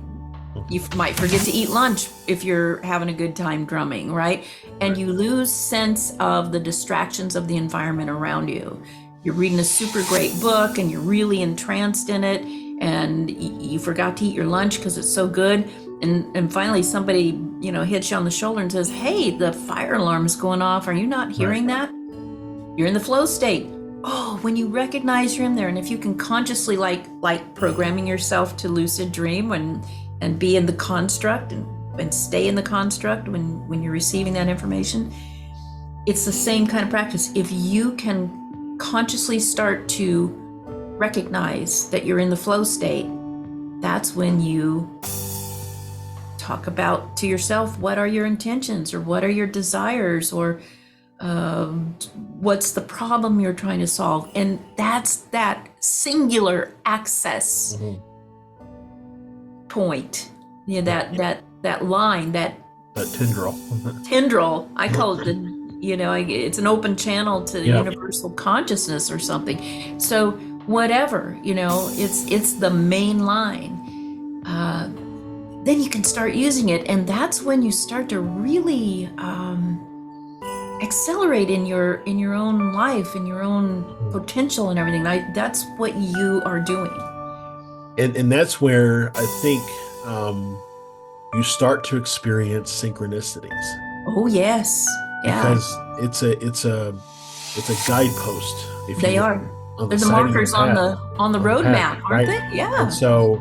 you might forget to eat lunch if you're having a good time drumming, right? And you lose sense of the distractions of the environment around you. You're reading a super great book and you're really entranced in it, and you forgot to eat your lunch because it's so good. And finally somebody, hits you on the shoulder and says, hey, the fire alarm is going off. Are you not hearing that? You're in the flow state. Oh, when you recognize you're in there, and if you can consciously like programming yourself to lucid dream and be in the construct and stay in the construct when you're receiving that information, it's the same kind of practice. If you can consciously start to recognize that you're in the flow state, that's when you talk about to yourself, what are your intentions, or what are your desires, or what's the problem you're trying to solve. And that's that singular access point, that line, that tendril. I call it it's an open channel to universal consciousness or something. So whatever, it's the main line. Then you can start using it, and that's when you start to really accelerate in your own life, in your own potential and everything. That's what you are doing. And that's where I think you start to experience synchronicities. Oh yes, yeah. Because it's a guidepost. They are. They're the markers on the roadmap, aren't they? Yeah. And so,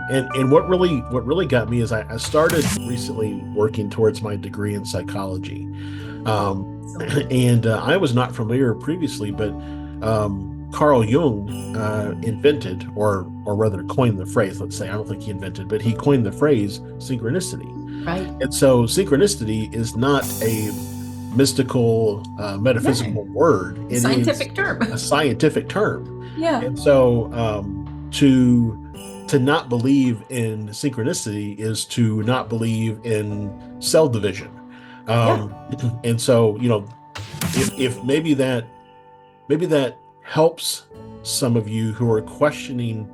and what really got me is I started recently working towards my degree in psychology, and I was not familiar previously, but Carl Jung invented, or rather coined the phrase. Let's say, I don't think he invented, but he coined the phrase synchronicity. Right. And so, synchronicity is not a mystical, metaphysical word. It scientific is term. A scientific term. Yeah. And so to not believe in synchronicity is to not believe in cell division. Yeah. Um, and so, if maybe that helps some of you who are questioning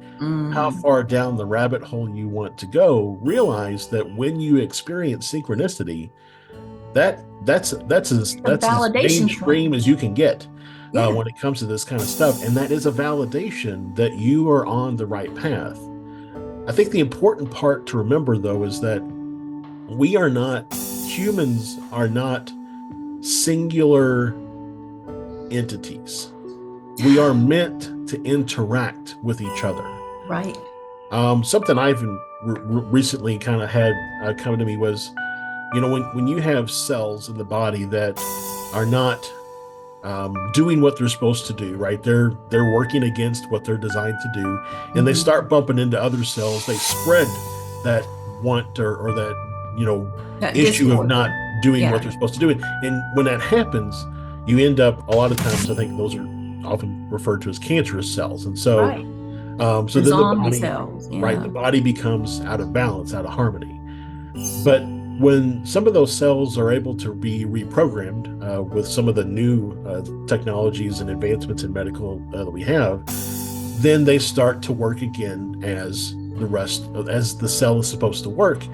how Mm. far down the rabbit hole you want to go, realize that when you experience synchronicity, A that's as validation point. mainstream as you can get Yeah. when it comes to this kind of stuff, and that is a validation that you are on the right path. I think the important part to remember, though, is that we are not humans are not singular entities. We are meant to interact with each other. Right. Something I've recently kind of had come to me was, when you have cells in the body that are not doing what they're supposed to do, right? They're working against what they're designed to do, and they Mhm. start bumping into other cells. They spread that want or that That issue of discord. not doing what Yeah. they're supposed to do. And when that happens, you end up a lot of times. I think those are often referred to as cancerous cells, and so Right. so The then the zombie body, cells. right? Yeah. The body becomes out of balance, out of harmony. But when some of those cells are able to be reprogrammed with some of the new technologies and advancements in medical that we have, then they start to work again as the cell is supposed to work,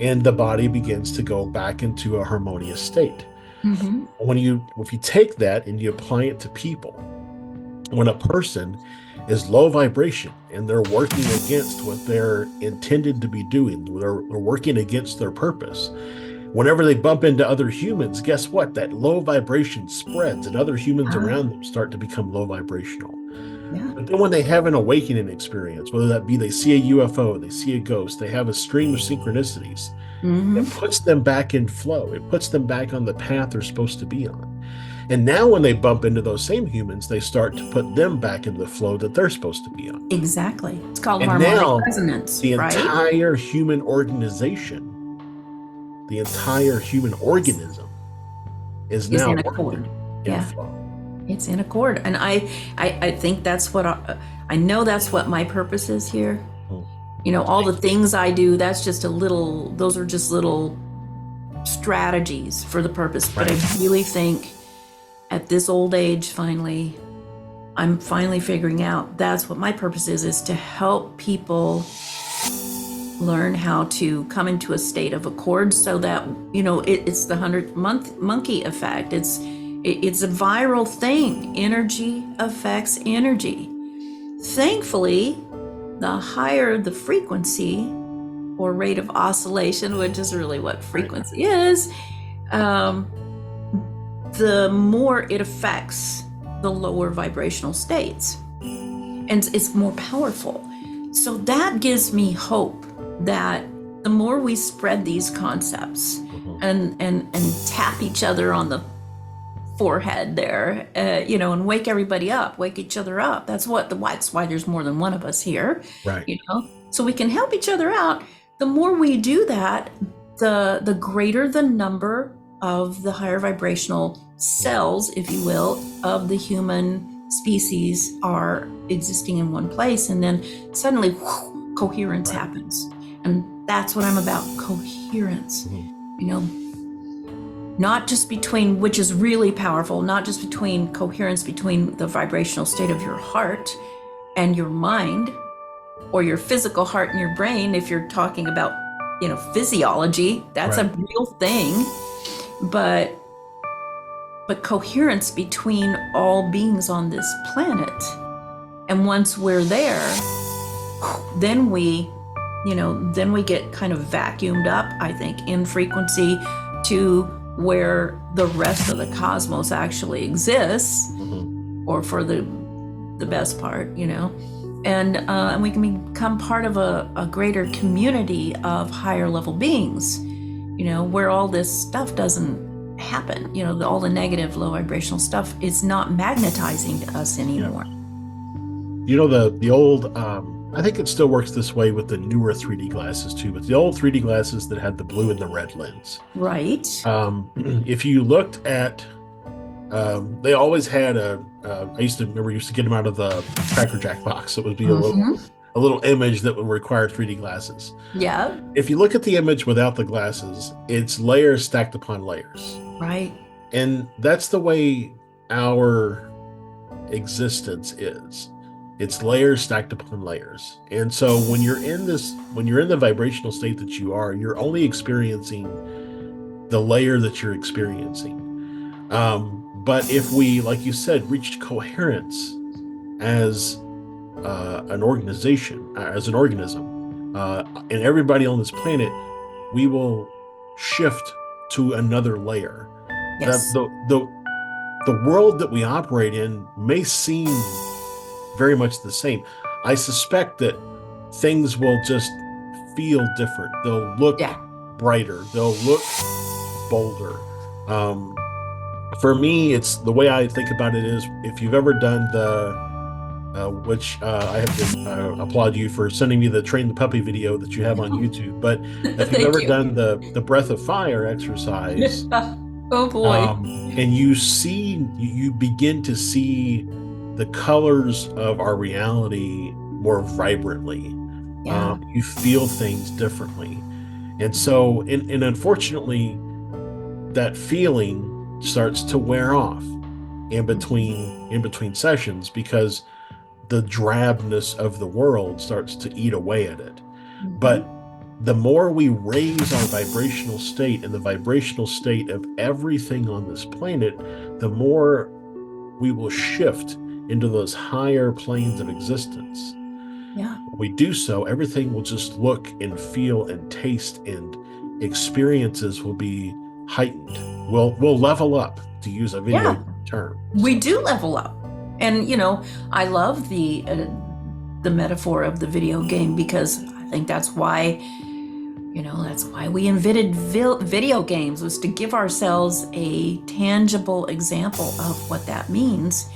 and the body begins to go back into a harmonious state. Mm-hmm. If you take that and you apply it to people, when a person is low vibration and they're working against what they're intended to be doing, they're working against their purpose. Whenever they bump into other humans, guess what? That low vibration spreads and other humans Ah, around them start to become low vibrational. yeah. But then when they have an awakening experience, whether that be they see a UFO, they see a ghost, they have a stream of synchronicities, it Mm-hmm. puts them back in flow. It puts them back on the path they're supposed to be on. And now when they bump into those same humans, they start to put them back into the flow that they're supposed to be on. Exactly. It's called And harmonic now resonance, the right? entire human organization, the entire human organism is Is now in working accord. in Yeah. flow. It's in accord. And I think that's what I know that's what my purpose is here. Hmm. All the things I do, those are just little strategies for the purpose. But I Right. really think at this old age, I'm finally figuring out that's what my purpose is to help people learn how to come into a state of accord so that, it's the 100-month monkey effect. It's a viral thing. Energy affects energy. Thankfully, the higher the frequency or rate of oscillation, which is really what frequency is, the more it affects the lower vibrational states. And it's more powerful. So that gives me hope that the more we spread these concepts Mhm. and tap each other on the forehead there, and wake everybody up, wake each other up. That's why there's more than one of us here, Right. so we can help each other out. The more we do that, the greater the number of the higher vibrational cells, if you will, of the human species are existing in one place, and then suddenly coherence Right. happens. And that's what I'm about, coherence. Mhm. Not just between, which is really powerful, not just between coherence between the vibrational state of your heart and your mind, or your physical heart and your brain, if you're talking about, physiology, that's a Right. real thing. But coherence between all beings on this planet. And once we're there, then we get kind of vacuumed up, I think, in frequency to where the rest of the cosmos actually exists, Mhm. or for the best part, and we can become part of a greater community of higher level beings, where all this stuff doesn't happen. All the negative, low vibrational stuff is not magnetizing to us anymore. The old I think it still works this way with the newer 3D glasses too, but the old 3D glasses that had the blue and the red lens. Right. If you looked at They always had I used to get them out of the Cracker Jack box. It would be Mm-hmm. a little image that would require 3D glasses. Yeah. If you look at the image without the glasses, it's layers stacked upon layers. Right. And that's the way our existence is. It's layers stacked upon layers. And so when you're in the vibrational state that you're only experiencing the layer that you're experiencing. But if we, like you said, reached coherence as an organization, as an organism, and everybody on this planet, we will shift to another layer. Yes. The world that we operate in may seem very much the same. I suspect that things will just feel different. They'll look brighter. They'll look bolder. For me, it's the way I think about it is if you've ever done which I have to applaud you for sending me the Train the Puppy video that you have on YouTube. But if you've ever done the Breath of Fire exercise, oh boy, and you begin to see the colors of our reality more vibrantly. Yeah. You feel things differently, and so and unfortunately, that feeling starts to wear off in between sessions because the drabness of the world starts to eat away at it. Mm-hmm. But the more we raise our vibrational state and the vibrational state of everything on this planet, the more we will shift into those higher planes of existence. Yeah. When we do so, everything will just look and feel and taste, and experiences will be heightened. We'll level up, to use a video term. We do level up. And, I love the metaphor of the video game because I think that's why we invented video games, was to give ourselves a tangible example of what that means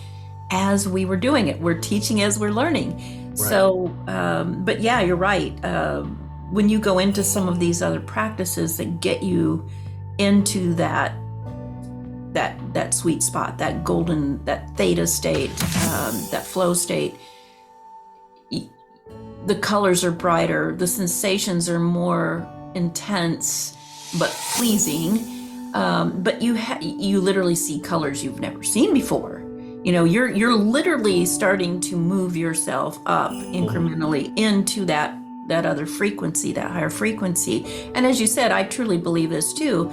as we were doing it. We're teaching as we're learning. Right. So, but yeah, you're right. When you go into some of these other practices that get you into that sweet spot, that golden, that theta state, that flow state, the colors are brighter, the sensations are more intense but pleasing, but you literally see colors you've never seen before. You're literally starting to move yourself up incrementally into that other frequency, that higher frequency. And as you said, I truly believe this too.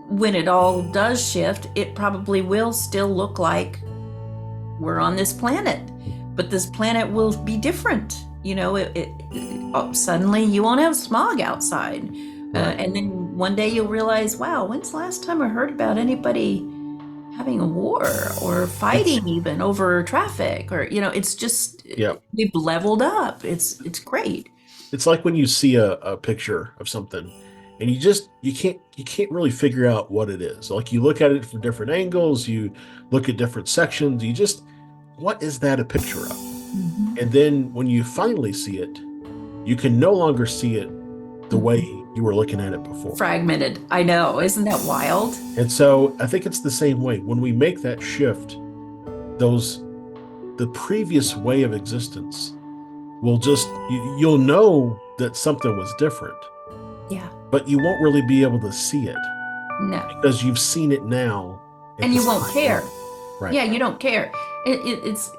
When it all does shift, it probably will still look like we're on this planet, but this planet will be different. Suddenly you won't have smog outside. And then one day you'll realize, wow, when's the last time I heard about anybody having a war or fighting even over traffic? Or, it's just, we've leveled up. It's great. It's like when you see a picture of something and you can't really figure out what it is. Like you look at it from different angles, you look at different sections, what is that a picture of? Mm-hmm. And then when you finally see it, you can no longer see it the way you were looking at it before. Fragmented. I know. Isn't that wild? And so I think it's the same way. When we make that shift, the previous way of existence will just, you'll know that something was different. Yeah. But you won't really be able to see it. No. Because you've seen it now. And you won't care. Right. Yeah, you don't care. It's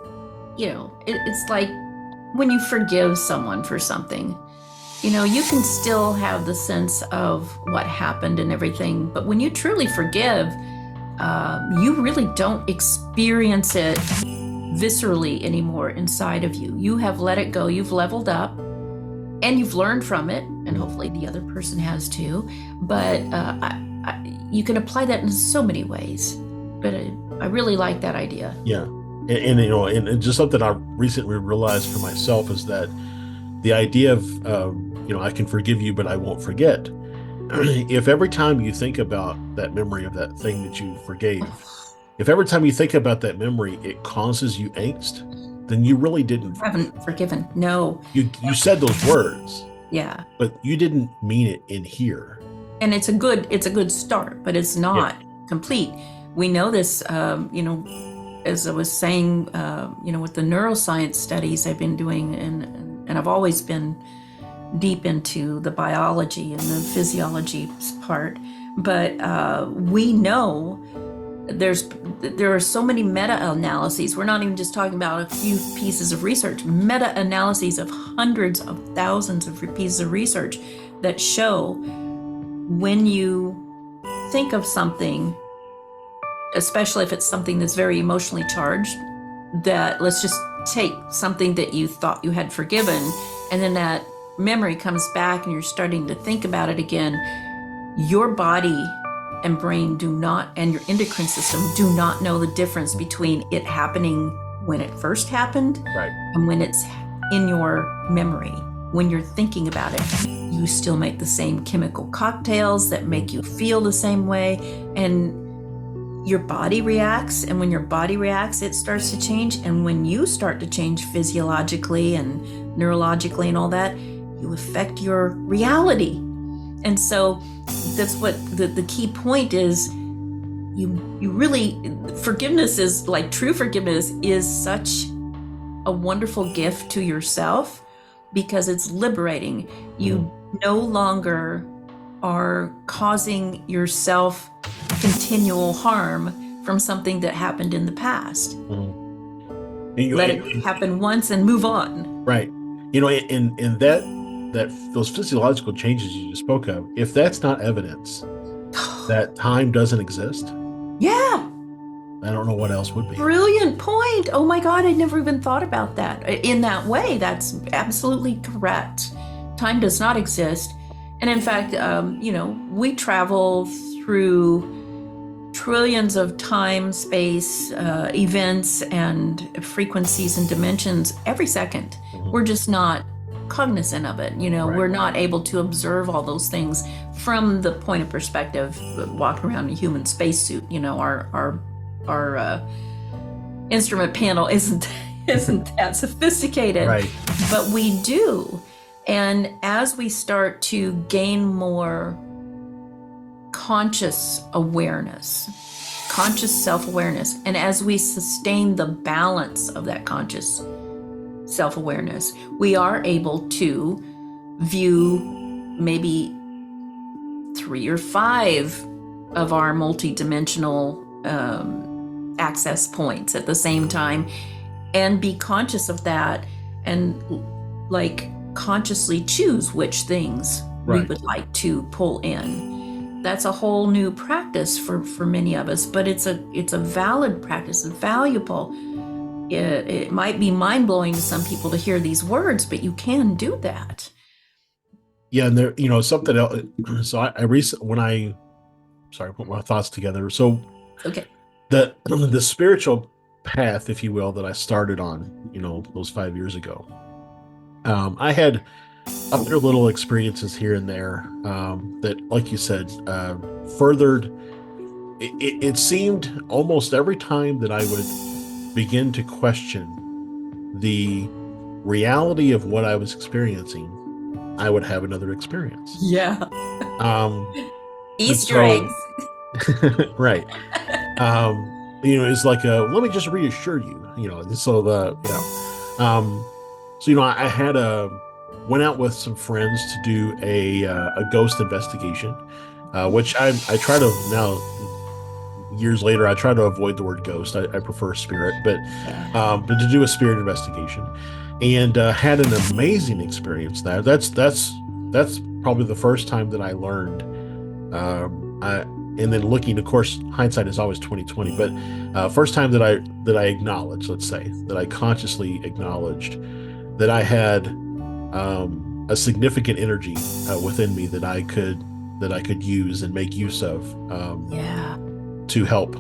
like when you forgive someone for something, you can can have the sense of what happened and everything. But when you truly forgive, you really don't experience it viscerally anymore inside of you. You have let it go. You've leveled up. And you've learned from it, and hopefully the other person has too. But you can apply that in so many ways. But I really like that idea. Yeah, and just something I recently realized for myself is that the idea of I can forgive you, but I won't forget. If every time you think about that memory of that thing that you forgave, if every time you think about that memory, it causes you angst, then you really didn't. Haven't forgiven. No. You said those words. Yeah. But you didn't mean it in here. And it's a good start, but it's not complete. we know this, as I was saying, with the neuroscience studies I've been doing, and I've always been deep into the biology and the physiology part, but we know there are so many meta-analyses. We're not even just talking about a few pieces of research, meta-analyses of hundreds of thousands of pieces of research that show when you think of something, especially if it's something that's very emotionally charged, that let's just take something that you thought you had forgiven, and then that memory comes back and you're starting to think about it again, your body and brain do not, and your endocrine system do not know the difference between it happening when it first happened, Right. and when it's in your memory. When you're thinking about it, you still make the same chemical cocktails that make you feel the same way, and your body reacts, and when your body reacts, it starts to change, and when you start to change physiologically and neurologically and all that, you affect your reality. And so that's what the key point is. You really, forgiveness is like, true forgiveness is such a wonderful gift to yourself, because it's liberating. You no longer are causing yourself continual harm from something that happened in the past. Let it happen once and move on. Right. In those physiological changes you just spoke of, if that's not evidence that time doesn't exist, yeah, I don't know what else would be. Brilliant point. Oh my God, I never even thought about that in that way. That's absolutely correct. Time does not exist. And in fact, we travel through trillions of time, space, events, and frequencies and dimensions every second. We're just not cognizant of it. Right. We're not able to observe all those things from the point of perspective walking around in a human spacesuit. Our instrument panel isn't that sophisticated, Right. But we do. And as we start to gain more conscious awareness, conscious self-awareness, and as we sustain the balance of that conscious self-awareness, we are able to view maybe 3 or 5 of our multidimensional access points at the same time, and be conscious of that, and like consciously choose which things we would like to pull in. That's a whole new practice for many of us, but it's a valid practice, valuable. It might be mind-blowing to some people to hear these words, but you can do that. Yeah, and there, something else. So I recently, put my thoughts together. So Okay. The spiritual path, if you will, that I started on, those 5 years ago, I had other little experiences here and there that, like you said, furthered. It seemed almost every time that I would begin to question the reality of what I was experiencing, I would have another experience. Yeah. Easter so, eggs. Right. It's like let me just reassure you, I had went out with some friends to do a ghost investigation, which I try to now, years later, I try to avoid the word ghost. I prefer spirit, but to do a spirit investigation, and had an amazing experience there. That's probably the first time that I learned. And then looking, of course, hindsight is always 20/20. But first time that I acknowledged, let's say, that I consciously acknowledged that I had a significant energy within me that I could use and make use of. To help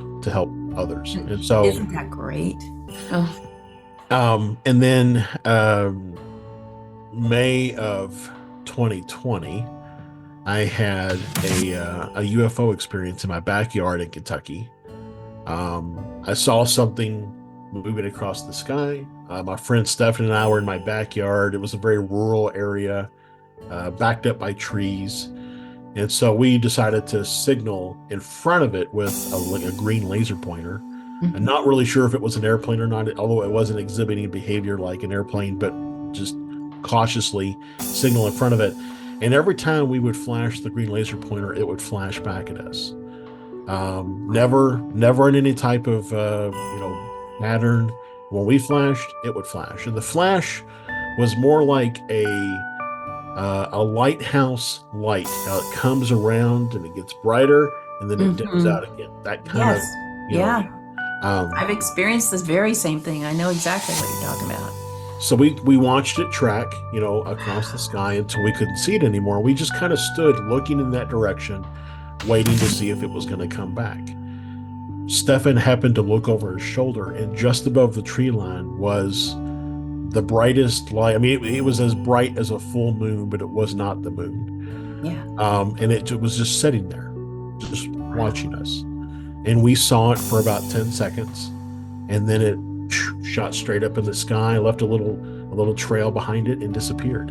others. And so, isn't that great? And then May of 2020, I had a UFO experience in my backyard in Kentucky. I saw something moving across the sky. My friend Stephanie and I were in my backyard. It was a very rural area, backed up by trees. And so we decided to signal in front of it with a green laser pointer. I'm Mhm. not really sure if it was an airplane or not, although it wasn't exhibiting behavior like an airplane, but just cautiously signal in front of it. And every time we would flash the green laser pointer, it would flash back at us. Never in any type of pattern. When we flashed, it would flash, and the flash was more like a lighthouse light. How it comes around and it gets brighter, and then it dims Mhm. out again. That kind of, Yes. you know. Yeah. Um, I've experienced this very same thing. I know exactly what you're talking about. so we watched it track, across the sky until we couldn't see it anymore. We just kind of stood looking in that direction, waiting to see if it was going to come back. Stefan happened to look over his shoulder, and just above the tree line was the brightest light. I mean, it was as bright as a full moon, but it was not the moon. Yeah. And it was just sitting there, just Wow. watching us. And we saw it for about 10 seconds, and then it shot straight up in the sky, left a little trail behind it, and disappeared.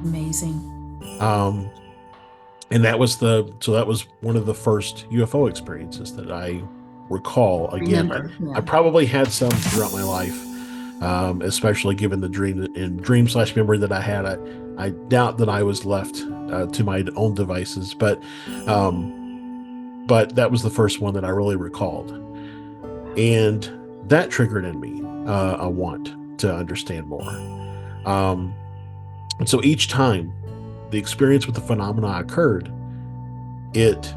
Amazing. Um, and that was one of the first UFO experiences that I recall. Again, Remember. I Yeah. probably had some throughout my life, especially given the dream slash memory that I had. I doubt that I was left to my own devices, but that was the first one that I really recalled, and that triggered in me a want to understand more. Um, and so each time the experience with the phenomena occurred, it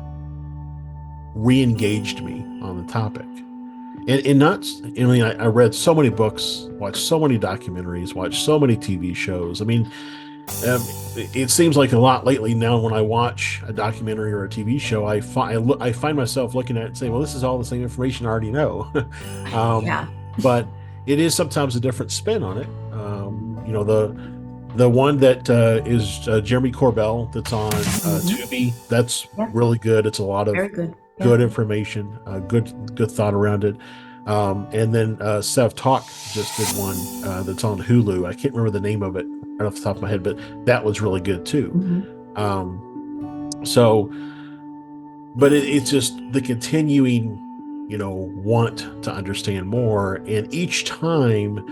re-engaged me on the topic. And not, I mean, I read so many books, watched so many documentaries, watched so many TV shows. I mean, it seems like a lot lately now when I watch a documentary or a TV show, I find myself looking at it and saying, well, this is all the same information I already know. um, Yeah. but it is sometimes a different spin on it. The one that is Jeremy Corbell that's on Mhm. Tubi, that's Yeah. really good. It's a lot of Very good. Yeah. good information, good thought around it. And then Sev Talk just did one that's on Hulu. I can't remember the name of it right off the top of my head, but that was really good too. Mhm. So, but it's just the continuing, want to understand more. And each time,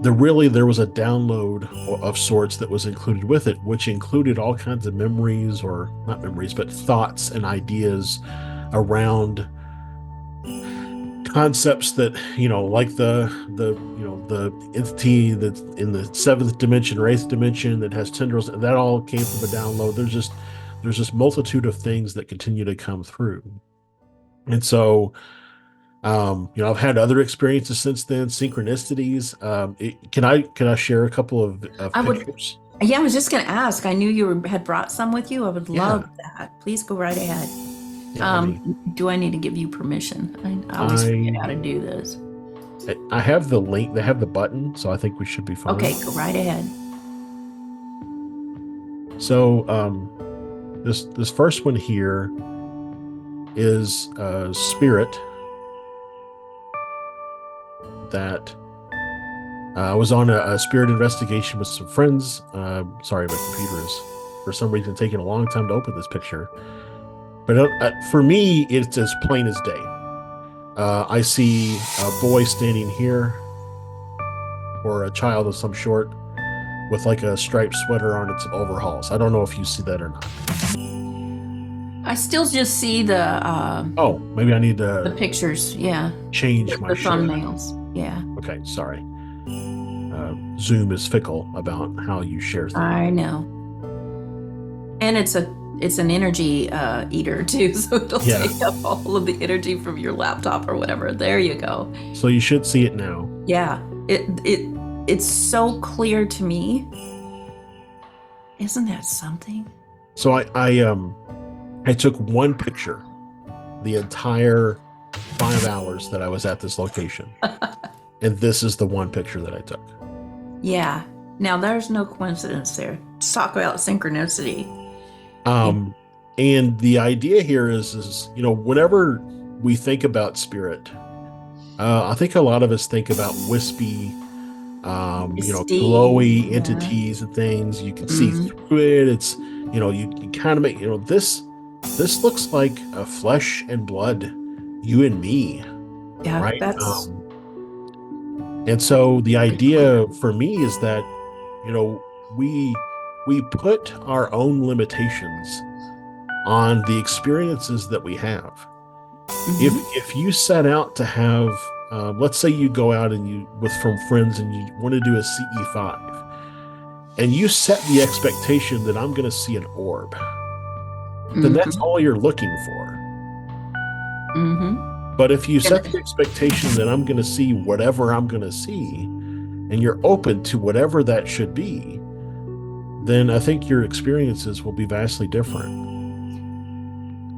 there was a download of sorts that was included with it, which included all kinds of memories, or not memories, but thoughts and ideas around concepts that, like the entity that's in the seventh dimension or eighth dimension that has tendrils, that all came from a download. There's this multitude of things that continue to come through. And so I've had other experiences since then, synchronicities. Can I share a couple of I would. pictures? Yeah, I was just going to ask. I knew had brought some with you. I would Yeah. love that. Please go right ahead. Yeah, let me. Do I need to give you permission? I always forget how to do this. I have the link. They have the button, so I think we should be fine. Okay, go right ahead. So this first one here is a spirit that I was on a spirit investigation with some friends. Sorry, my computer is for some reason taking a long time to open this picture. But for me, it's as plain as day. I see a boy standing here, or a child of some sort, with like a striped sweater on its overalls. I don't know if you see that or not. I still just see the Oh, maybe I need the to pictures. Yeah, change my the share. thumbnails. Yeah, Okay, sorry. Zoom is fickle about how you share things. I know. And it's an energy eater too, so it'll take up all of the energy from your laptop or whatever. There you go. So you should see it now. Yeah, it's so clear to me. Isn't that something? So I took one picture the entire 5 hours that I was at this location. And this is the one picture that I took. Yeah. Now there's no coincidence there. Let's talk about synchronicity. And the idea here is whenever we think about spirit, I think a lot of us think about wispy, glowy Yeah. entities and things. You can see Mhm. through it. It's, you can kind of make, this looks like a flesh and blood, you and me, Yeah, right? that's And so the a good point. idea for me is that, you know, we we put our own limitations on the experiences that we have. Mhm. If you set out to have, let's say you go out and you with from friends and you want to do a CE5, and you set the expectation that I'm going to see an orb, then that's Mhm. all you're looking for. Mhm. But if you And set the expectation that I'm going to see whatever I'm going to see, and you're open to whatever that should be, then I think your experiences will be vastly different.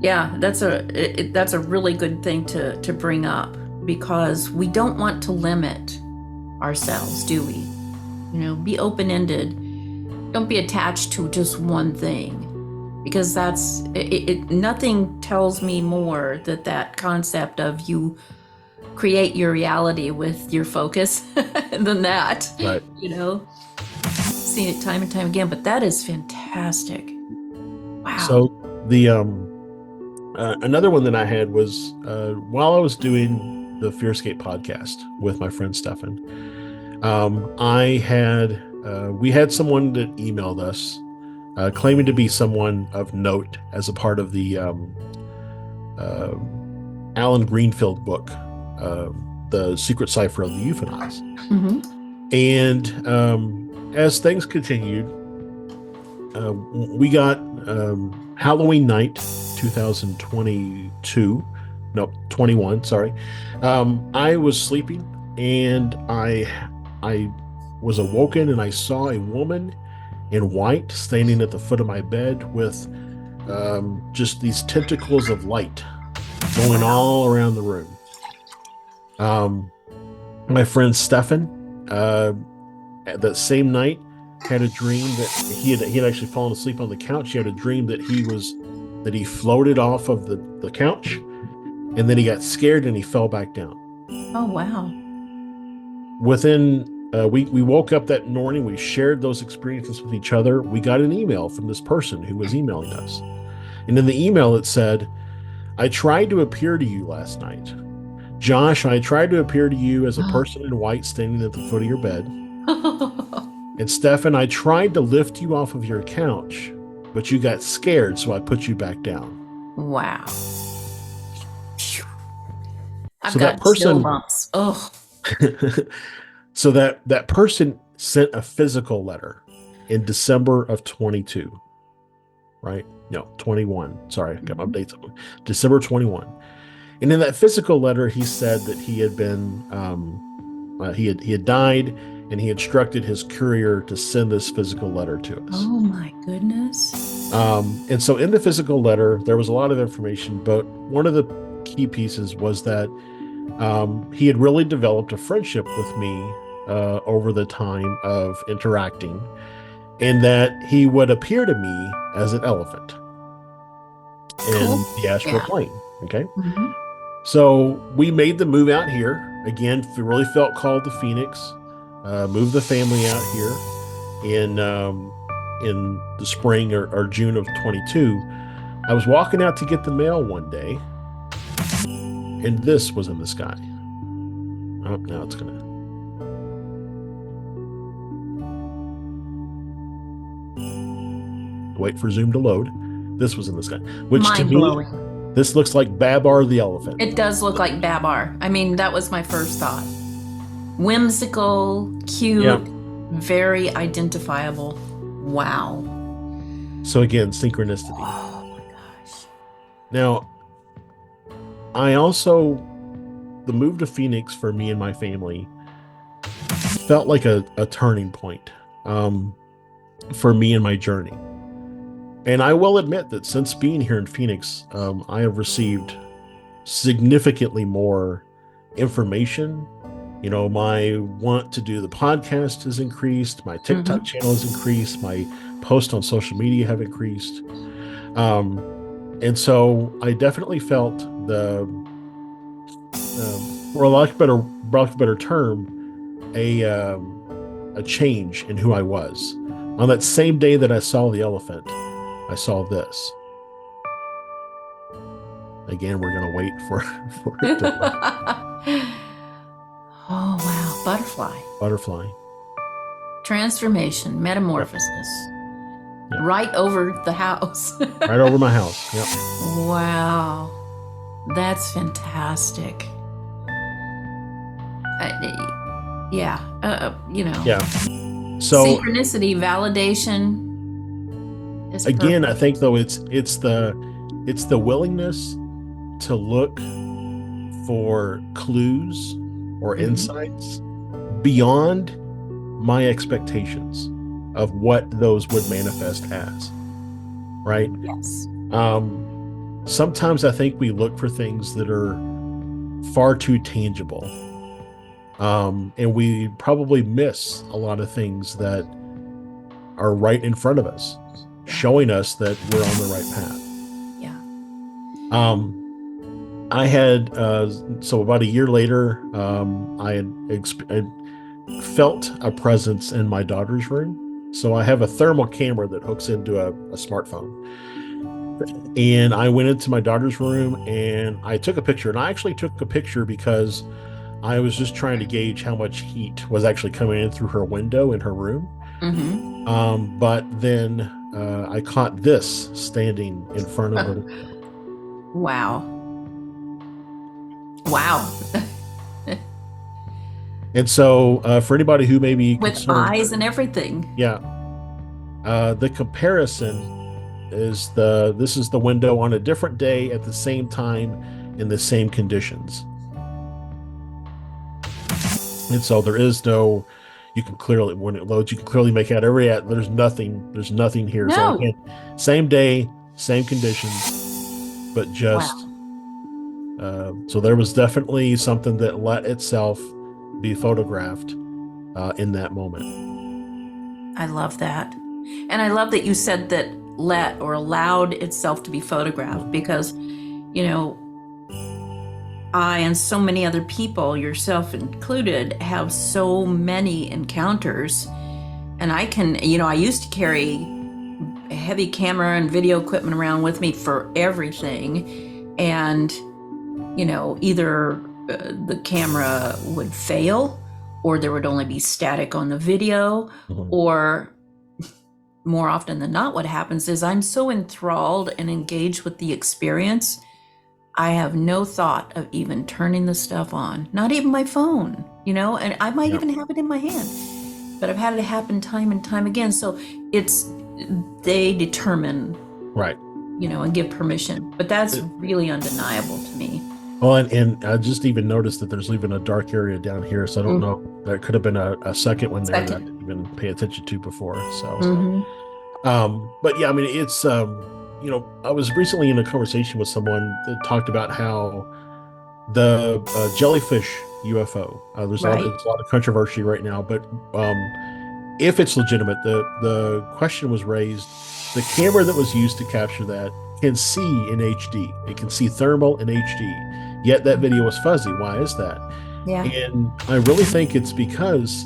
yeah, that's a really good thing to bring up because we don't want to limit ourselves, do we? Be open-ended. Don't be attached to just one thing because that's nothing tells me more that concept of you create your reality with your focus than that. Right. Seen it time and time again, but that is fantastic. Wow. So the another one that I had was while I was doing the Fearscape podcast with my friend Stefan. I had we had someone that emailed us claiming to be someone of note as a part of the uh, Alan Greenfield book, uh, The Secret Cipher of the UFOs. Hmm. And as things continued, we got Halloween night 2022. No, 21, sorry. I was sleeping and I was awoken and I saw a woman in white standing at the foot of my bed with just these tentacles of light going Wow. all around the room. Um, my friend Stefan, that same night, had a dream that he had actually fallen asleep on the couch. He had a dream that he floated off of the couch, and then he got scared and he fell back down. Oh, wow. Within we woke up that morning. We shared those experiences with each other. We got an email from this person who was emailing us, and in the email it said, "I tried to appear to you last night. Josh, I tried to appear to you as a person in white standing at the foot of your bed. And Stefan, I tried to lift you off of your couch, but you got scared, so I put you back down." Wow. I've So that got chill person, bumps. Oh. so that person sent a physical letter in December of 22, right? No, 21. Sorry, I got my Mhm. dates up. December 21. And in that physical letter, he said that he had been he had died, and he instructed his courier to send this physical letter to us. Oh my goodness. And so in the physical letter, there was a lot of information, but one of the key pieces was that he had really developed a friendship with me over the time of interacting, and that he would appear to me as an elephant Cool. in the astral Yeah. plane. Okay. Hmm. So we made the move out here. Again, really felt called to Phoenix. Moved the family out here in the spring or June of 22. I was walking out to get the mail one day, and this was in the sky. Oh, now it's gonna wait for Zoom to load. This was in the sky, which to Mind me, blowing. this looks like Babar the elephant. It does look like Babar. I mean, that was my first thought. Whimsical, cute, Yeah. very identifiable. Wow. So again, synchronicity. Oh my gosh. Now, I also, the move to Phoenix for me and my family felt like a turning point for me and my journey. And I will admit that since being here in Phoenix, I have received significantly more information. My want to do the podcast has increased. My TikTok Hmm. channel has increased. My posts on social media have increased. Um, and so I definitely felt for a lack of better term, a a change in who I was. On that same day that I saw the elephant, I saw this. Again, we're going to wait for it to Oh, wow. Butterfly. butterfly. Transformation, metamorphosis. Yep. Right over the house. Right over my house. Yep. Wow. That's fantastic. Yeah. Yeah. So synchronicity, validation. Is again, perfect. I think though it's the willingness to look for clues or insights beyond my expectations of what those would manifest as. Right? Yes. Sometimes I think we look for things that are far too tangible. And we probably miss a lot of things that are right in front of us, showing us that we're on the right path. Yeah. I had, so about a year later, I felt a presence in my daughter's room. So I have a thermal camera that hooks into a smartphone. And I went into my daughter's room and I took a picture. And I actually took a picture because I was just trying to gauge how much heat was actually coming in through her window in her room. But then I caught this standing in front of her. Wow. Wow. And so for anybody who may be With concerned, eyes and everything. yeah, the comparison is this is the window on a different day at the same time in the same conditions. And so there is no, you can clearly, when it loads, you can clearly make out there's nothing here. No. So again, same day, same conditions, but just, so there was definitely something that let itself be photographed in that moment. I love that. And I love that you said that let or allowed itself to be photographed, because, I and so many other people, yourself included, have so many encounters. And I can, I used to carry a heavy camera and video equipment around with me for everything. And, either the camera would fail, or there would only be static on the video, or more often than not, what happens is I'm so enthralled and engaged with the experience, I have no thought of even turning the stuff on, not even my phone, and I might even have it in my hand, but I've had it happen time and time again. So they determine, right, and give permission, but that's really undeniable to me. Well, and I just even noticed that there's even a dark area down here. So I don't know, there could have been a second one there that I didn't even pay attention to before. So, but yeah, I mean, it's, I was recently in a conversation with someone that talked about how the jellyfish UFO, there's a lot of controversy right now, but if it's legitimate, the question was raised, the camera that was used to capture that can see in HD. It can see thermal in HD, yet that video was fuzzy. Why is that? Yeah. And I really think it's because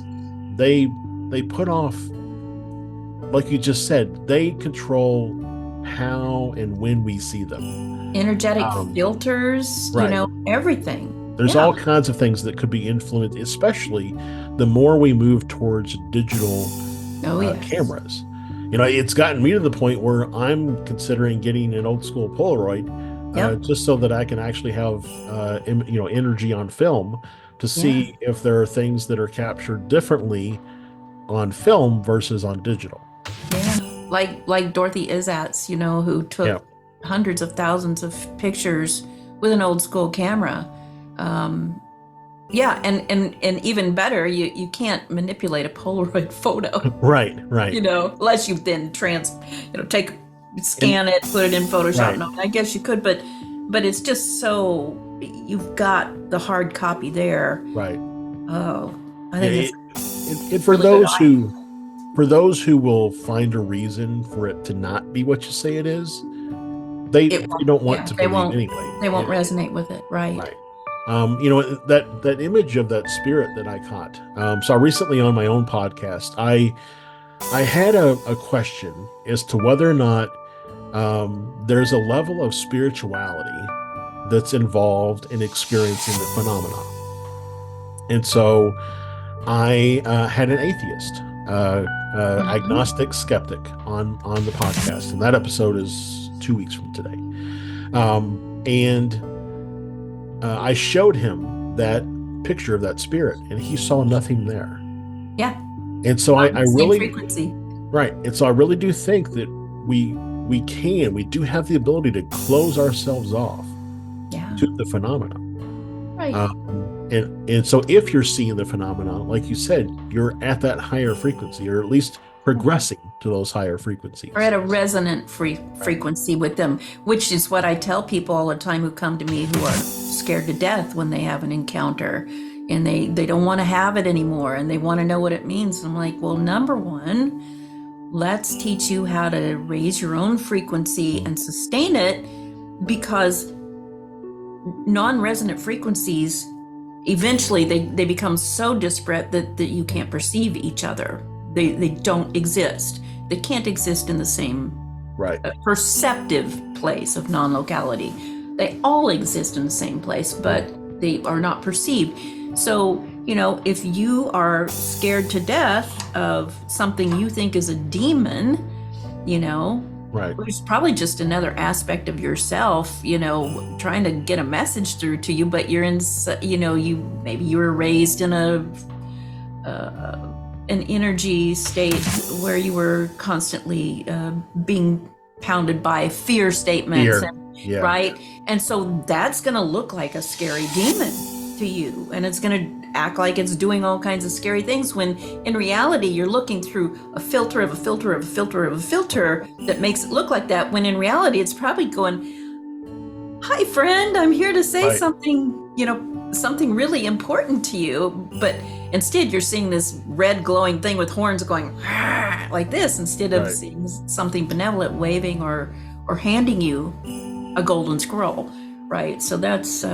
they put off, like you just said, they control how and when we see them. Energetic filters, everything. There's all kinds of things that could be influenced, especially the more we move towards digital cameras. It's gotten me to the point where I'm considering getting an old school Polaroid, just so that I can actually have, energy on film to see if there are things that are captured differently on film versus on digital. Yeah. Like Dorothy Isatz, who took hundreds of thousands of pictures with an old school camera. And even better, you can't manipulate a Polaroid photo. Right. Unless you then scan it, put it in Photoshop. Right. No, I guess you could, but it's just so you've got the hard copy there. Right. Oh, I think it's for those who will find a reason for it to not be what you say it is, they don't want to believe anyway. They won't resonate with it, right? That image of that spirit that I caught. So recently on my own podcast, I had a question as to whether or not there's a level of spirituality that's involved in experiencing the phenomena. And so I had an atheist, agnostic skeptic on the podcast, and that episode is 2 weeks from today. And I showed him that picture of that spirit, and he saw nothing there. Yeah. And so I really frequency. Right. And so I really do think that we do have the ability to close ourselves off to the phenomena. Right. And so if you're seeing the phenomena, like you said, you're at that higher frequency, or at least progressing to those higher frequencies. Or at a resonant frequency with them, which is what I tell people all the time who come to me who are scared to death when they have an encounter and they don't want to have it anymore and they want to know what it means. And I'm like, well, number one, let's teach you how to raise your own frequency and sustain it, because non-resonant frequencies, eventually they become so disparate that you can't perceive each other. They don't exist. They can't exist in the same perceptive place of non-locality. They all exist in the same place, but they are not perceived. So, if you are scared to death of something you think is a demon, which is probably just another aspect of yourself, trying to get a message through to you, but you're in, maybe you were raised in an energy state where you were constantly being pounded by fear statements, right? And so that's going to look like a scary demon to you, and it's going to act like it's doing all kinds of scary things, when in reality you're looking through a filter of a filter of a filter of a filter that makes it look like that, when in reality it's probably going, hi friend, I'm here to say something, something really important to you. But instead you're seeing this red glowing thing with horns going like this, instead of seeing something benevolent waving or handing you a golden scroll, right? So that's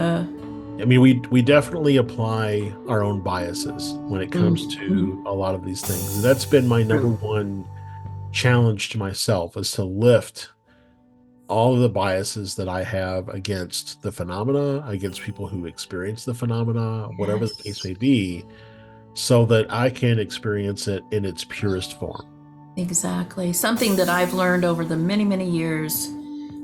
we definitely apply our own biases when it comes to a lot of these things. That's been my number one challenge to myself, is to lift all of the biases that I have against the phenomena, against people who experience the phenomena, whatever the case may be, so that I can experience it in its purest form. Exactly. Something that I've learned over the many, many years,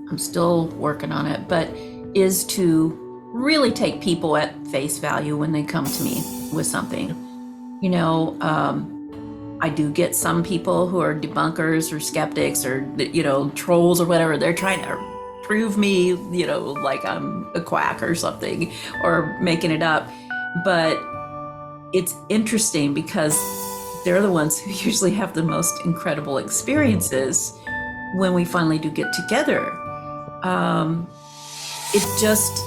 I'm still working on it, but is to really take people at face value when they come to me with something. I do get some people who are debunkers or skeptics or, trolls or whatever. They're trying to prove me, like I'm a quack or something, or making it up. But it's interesting because they're the ones who usually have the most incredible experiences when we finally do get together. It just,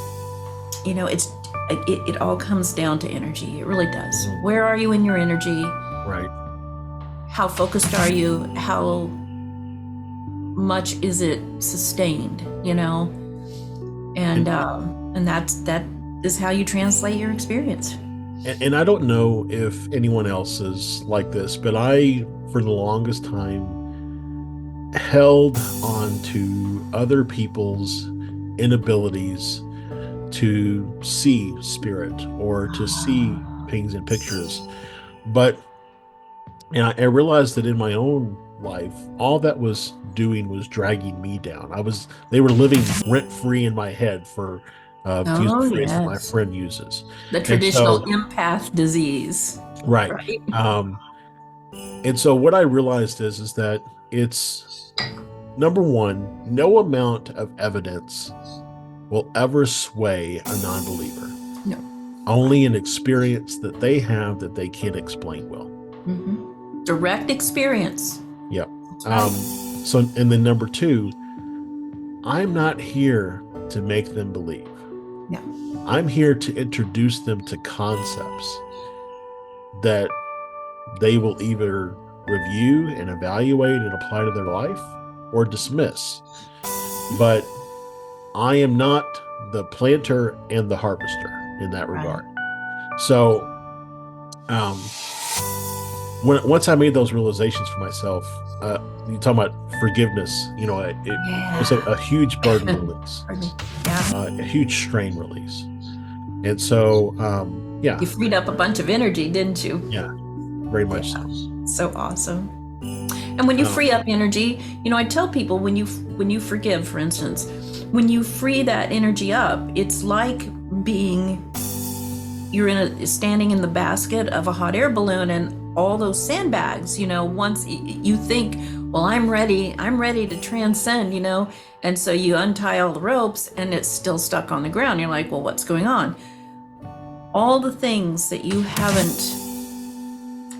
it all comes down to energy. It really does. Where are you in your energy? Right. How focused are you? How much is it sustained? And that is how you translate your experience. And I don't know if anyone else is like this, but I, for the longest time, held on to other people's inabilities to see spirit or to see things in pictures. But I realized that in my own life, all that was doing was dragging me down. They were living rent free in my head, for to use the phrase that my friend uses. The traditional empath disease. Right. And so what I realized is that it's, number one, no amount of evidence will ever sway a non-believer. No. Only an experience that they have that they can't explain well. Direct experience. Yep. And then number two, I'm not here to make them believe. No. I'm here to introduce them to concepts that they will either review and evaluate and apply to their life or dismiss. But I am not the planter and the harvester. in that Right. regard. So, once I made those realizations for myself, you talking about forgiveness, it was Yeah. a huge burden release, Pardon me. Yeah. a huge strain release. And so, You freed up a bunch of energy, didn't you? yeah, very much so. So awesome. And when you free up energy, I tell people when you forgive, for instance, when you free that energy up, it's like you're standing in the basket of a hot air balloon and all those sandbags, once you think, well, I'm ready to transcend, and so you untie all the ropes and it's still stuck on the ground. You're like, well, what's going on? All the things that you haven't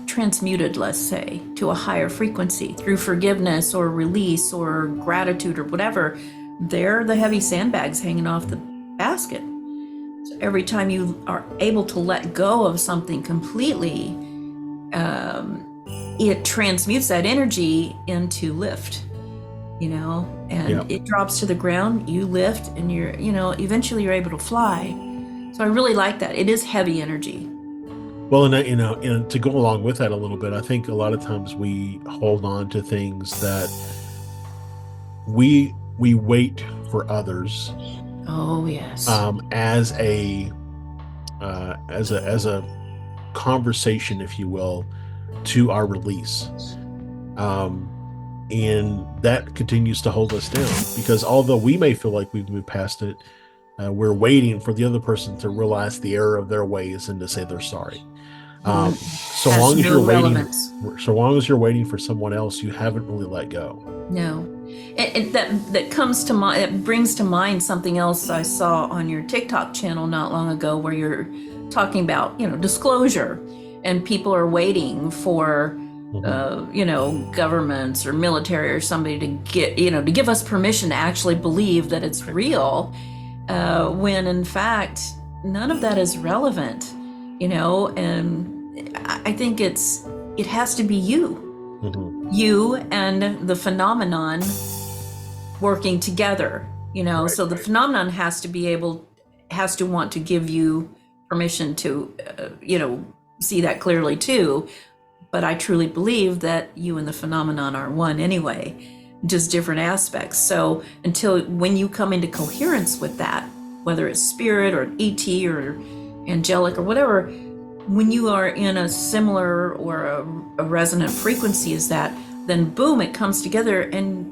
transmuted, let's say, to a higher frequency through forgiveness or release or gratitude or whatever, they're the heavy sandbags hanging off the basket. So every time you are able to let go of something completely, it transmutes that energy into lift, and it drops to the ground, you lift, and eventually you're able to fly. So I really like that. It is heavy energy. Well, and to go along with that a little bit, I think a lot of times we hold on to things that we wait for others. Oh yes. As a conversation, if you will, to our release, and that continues to hold us down, because although we may feel like we've moved past it, we're waiting for the other person to realize the error of their ways and to say they're sorry. So long as you're waiting for someone else, you haven't really let go. No. And that comes to mind, it brings to mind something else I saw on your TikTok channel not long ago, where you're talking about, disclosure, and people are waiting for, governments or military or somebody to to give us permission to actually believe that it's real, when in fact, none of that is relevant, and I think it has to be you. You and the phenomenon working together, so the phenomenon has to want to give you permission to, see that clearly too. But I truly believe that you and the phenomenon are one anyway, just different aspects. So when you come into coherence with that, whether it's spirit or ET or angelic or whatever, when you are in a similar or a resonant frequency as that, then boom, it comes together, and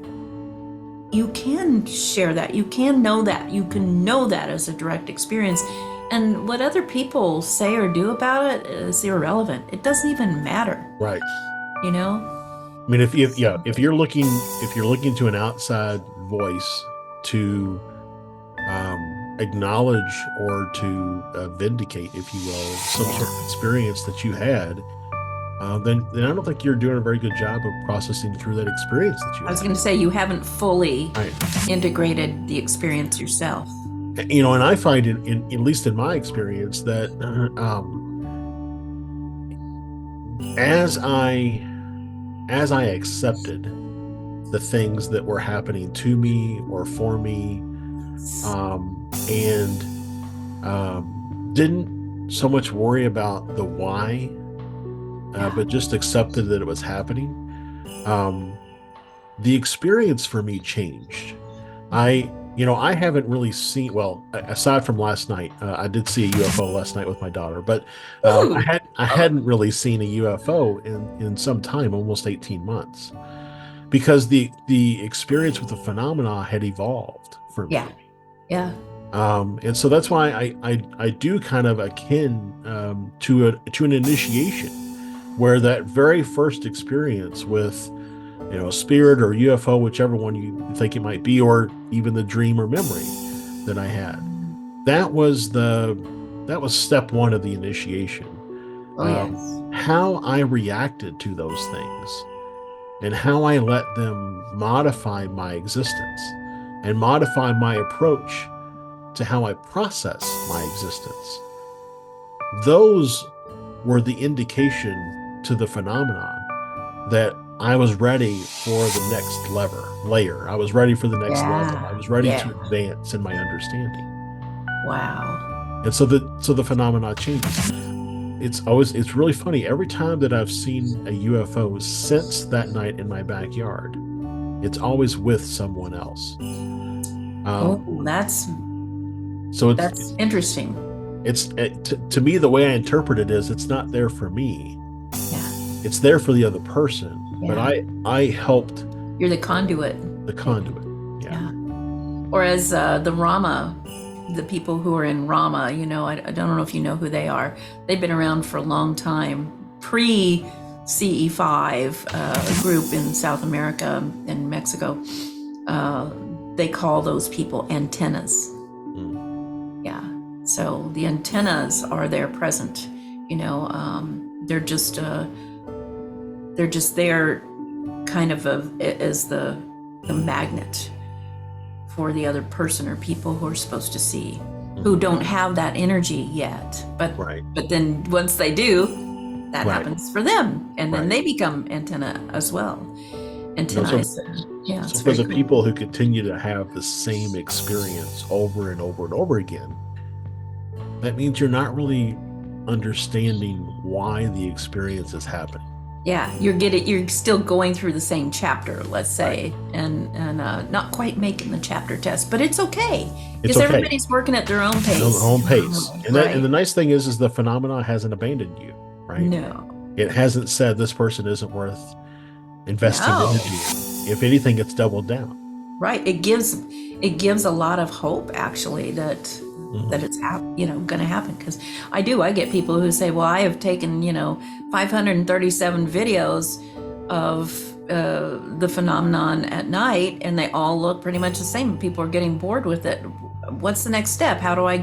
you can share that. You can know that. You can know that as a direct experience. And what other people say or do about it is irrelevant. It doesn't even matter. Right. I mean, if you're looking to an outside voice to acknowledge or to vindicate, if you will, some sort of experience that you had, then I don't think you're doing a very good job of processing through that experience that you had. was going to say, you haven't fully integrated the experience yourself. And I find at least in my experience, that as I accepted the things that were happening to me or for me, and didn't so much worry about the why, but just accepted that it was happening, the experience for me changed. I haven't really seen, well, aside from last night, I did see a UFO last night with my daughter, but I hadn't really seen a UFO in some time, almost 18 months, because the experience with the phenomena had evolved for me. Yeah. And so that's why I do kind of akin to an initiation, where that very first experience with spirit or UFO, whichever one you think it might be, or even the dream or memory that I had, that was step one of the initiation. How I reacted to those things and how I let them modify my existence and modify my approach to how I process my existence. Those were the indication to the phenomenon that I was ready for the next layer. I was ready for the next level. I was ready to advance in my understanding. Wow. And so the phenomena changes. It's really funny. Every time that I've seen a UFO since that night in my backyard, it's always with someone else. That's So interesting. To me, the way I interpret it is it's not there for me. Yeah. It's there for the other person. Yeah. But I helped. You're the conduit. The conduit. Yeah. Or as the Rama, the people who are in Rama, I don't know if you know who they are. They've been around for a long time. Pre-CE5 group in South America and Mexico. They call those people antennas. Yeah. So the antennas are there present. They're just there, kind of as the magnet for the other person or people who are supposed to see, who don't have that energy yet. But then once they do, that happens for them, and then they become antenna as well. Antennized. So for the people who continue to have the same experience over and over and over again, that means you're not really understanding why the experience is happening. Yeah, you're still going through the same chapter, let's say, and not quite making the chapter test, but it's okay because everybody's working at their own pace. And the nice thing is the phenomena hasn't abandoned you, right? No, it hasn't said this person isn't worth investing energy in. If anything, it's doubled down. Right. It gives a lot of hope, actually, that it's going to happen. Because I get people who say, well, I have taken 537 videos of the phenomenon at night, and they all look pretty much the same. People are getting bored with it. What's the next step? How do I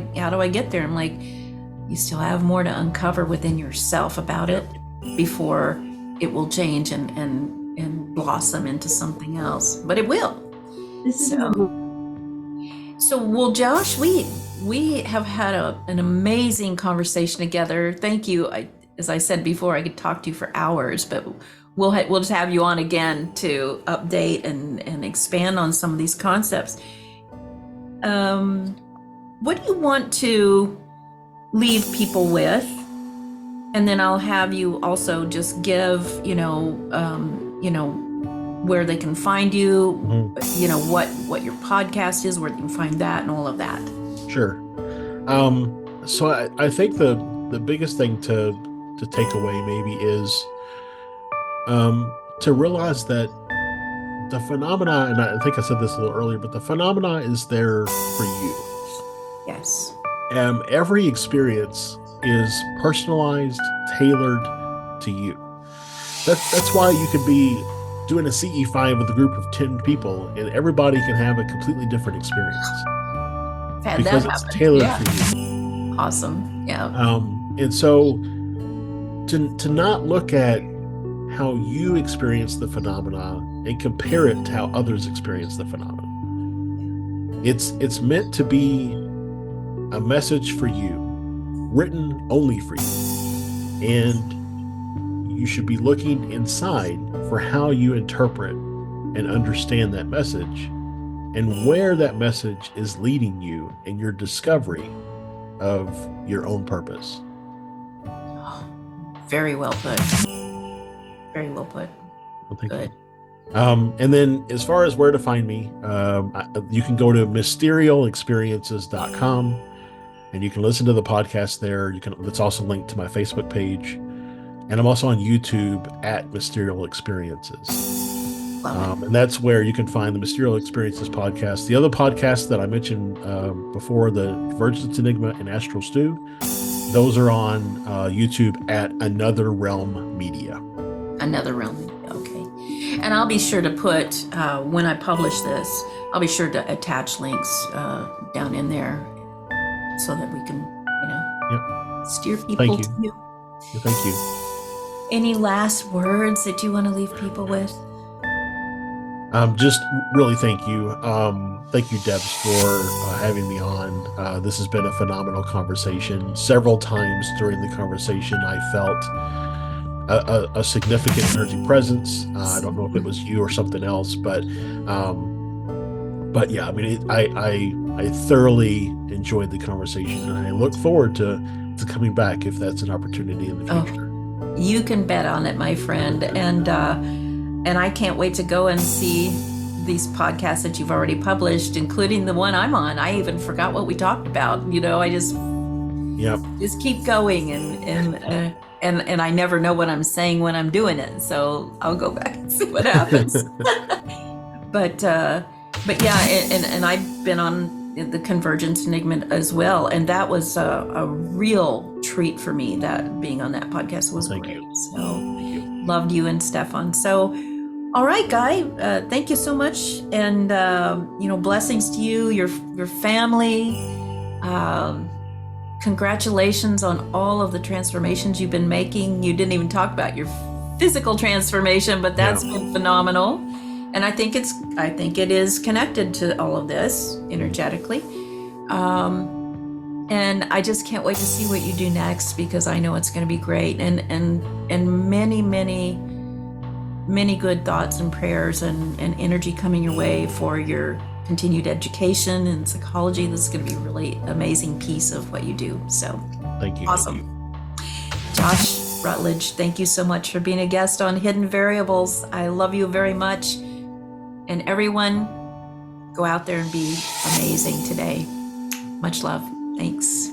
get there? I'm like, you still have more to uncover within yourself about it before it will change and blossom into something else. But it will. So well, Josh, we have had an amazing conversation together. Thank you. As I said before, I could talk to you for hours, but we'll just have you on again to update and expand on some of these concepts. What do you want to leave people with? And then I'll have you also just give, where they can find you, what your podcast is, where they can find that and all of that. Sure. So I think the biggest thing to take away maybe is to realize that the phenomena, and I think I said this a little earlier, but the phenomena is there for you. Yes. Every experience is personalized, tailored to you. That's why you could be doing a CE5 with a group of 10 people and everybody can have a completely different experience. Because it's tailored for you. Awesome. Yeah. And so to not look at how you experience the phenomena and compare it to how others experience the phenomena. It's meant to be a message for you, written only for you. And you should be looking inside for how you interpret and understand that message and where that message is leading you in your discovery of your own purpose. Very well put. Very well put. Well, thank you. And then as far as where to find me, you can go to mysterialexperiences.com and you can listen to the podcast there. It's also linked to my Facebook page. And I'm also on YouTube at Mysterial Experiences. And that's where you can find the Mysterial Experiences podcast. The other podcasts that I mentioned before, the Convergence Enigma and Astral Stew, those are on YouTube at Another Realm Media. Another Realm Media, okay. And I'll be sure to put, when I publish this, I'll be sure to attach links down in there so that we can, steer people to you. Thank you. Any last words that you want to leave people with? Just really thank you. Thank you, Debz, for having me on. This has been a phenomenal conversation. Several times during the conversation, I felt a significant energy presence. I don't know if it was you or something else, but But yeah, I mean, I thoroughly enjoyed the conversation, and I look forward to coming back if that's an opportunity in the future. You can bet on it, my friend. And I can't wait to go and see these podcasts that you've already published, including the one I'm on. I even forgot what we talked about. I just keep going, and I never know what I'm saying when I'm doing it. So I'll go back and see what happens. But yeah, and I've been on the Convergence Enigma as well, and that was a real treat for me. That being on that podcast was Thank great. you. So loved you and Stefan. So, all right, Guy, thank you so much, and blessings to you, your family. Congratulations on all of the transformations you've been making. You didn't even talk about your physical transformation, but that's been phenomenal. And I think it is connected to all of this energetically. And I just can't wait to see what you do next, because I know it's going to be great. And many, many, many good thoughts and prayers and energy coming your way for your continued education in psychology. This is going to be a really amazing piece of what you do. So thank you. Awesome. Josh Rutledge, thank you so much for being a guest on Hidden Variables. I love you very much. And everyone, go out there and be amazing today. Much love. Thanks.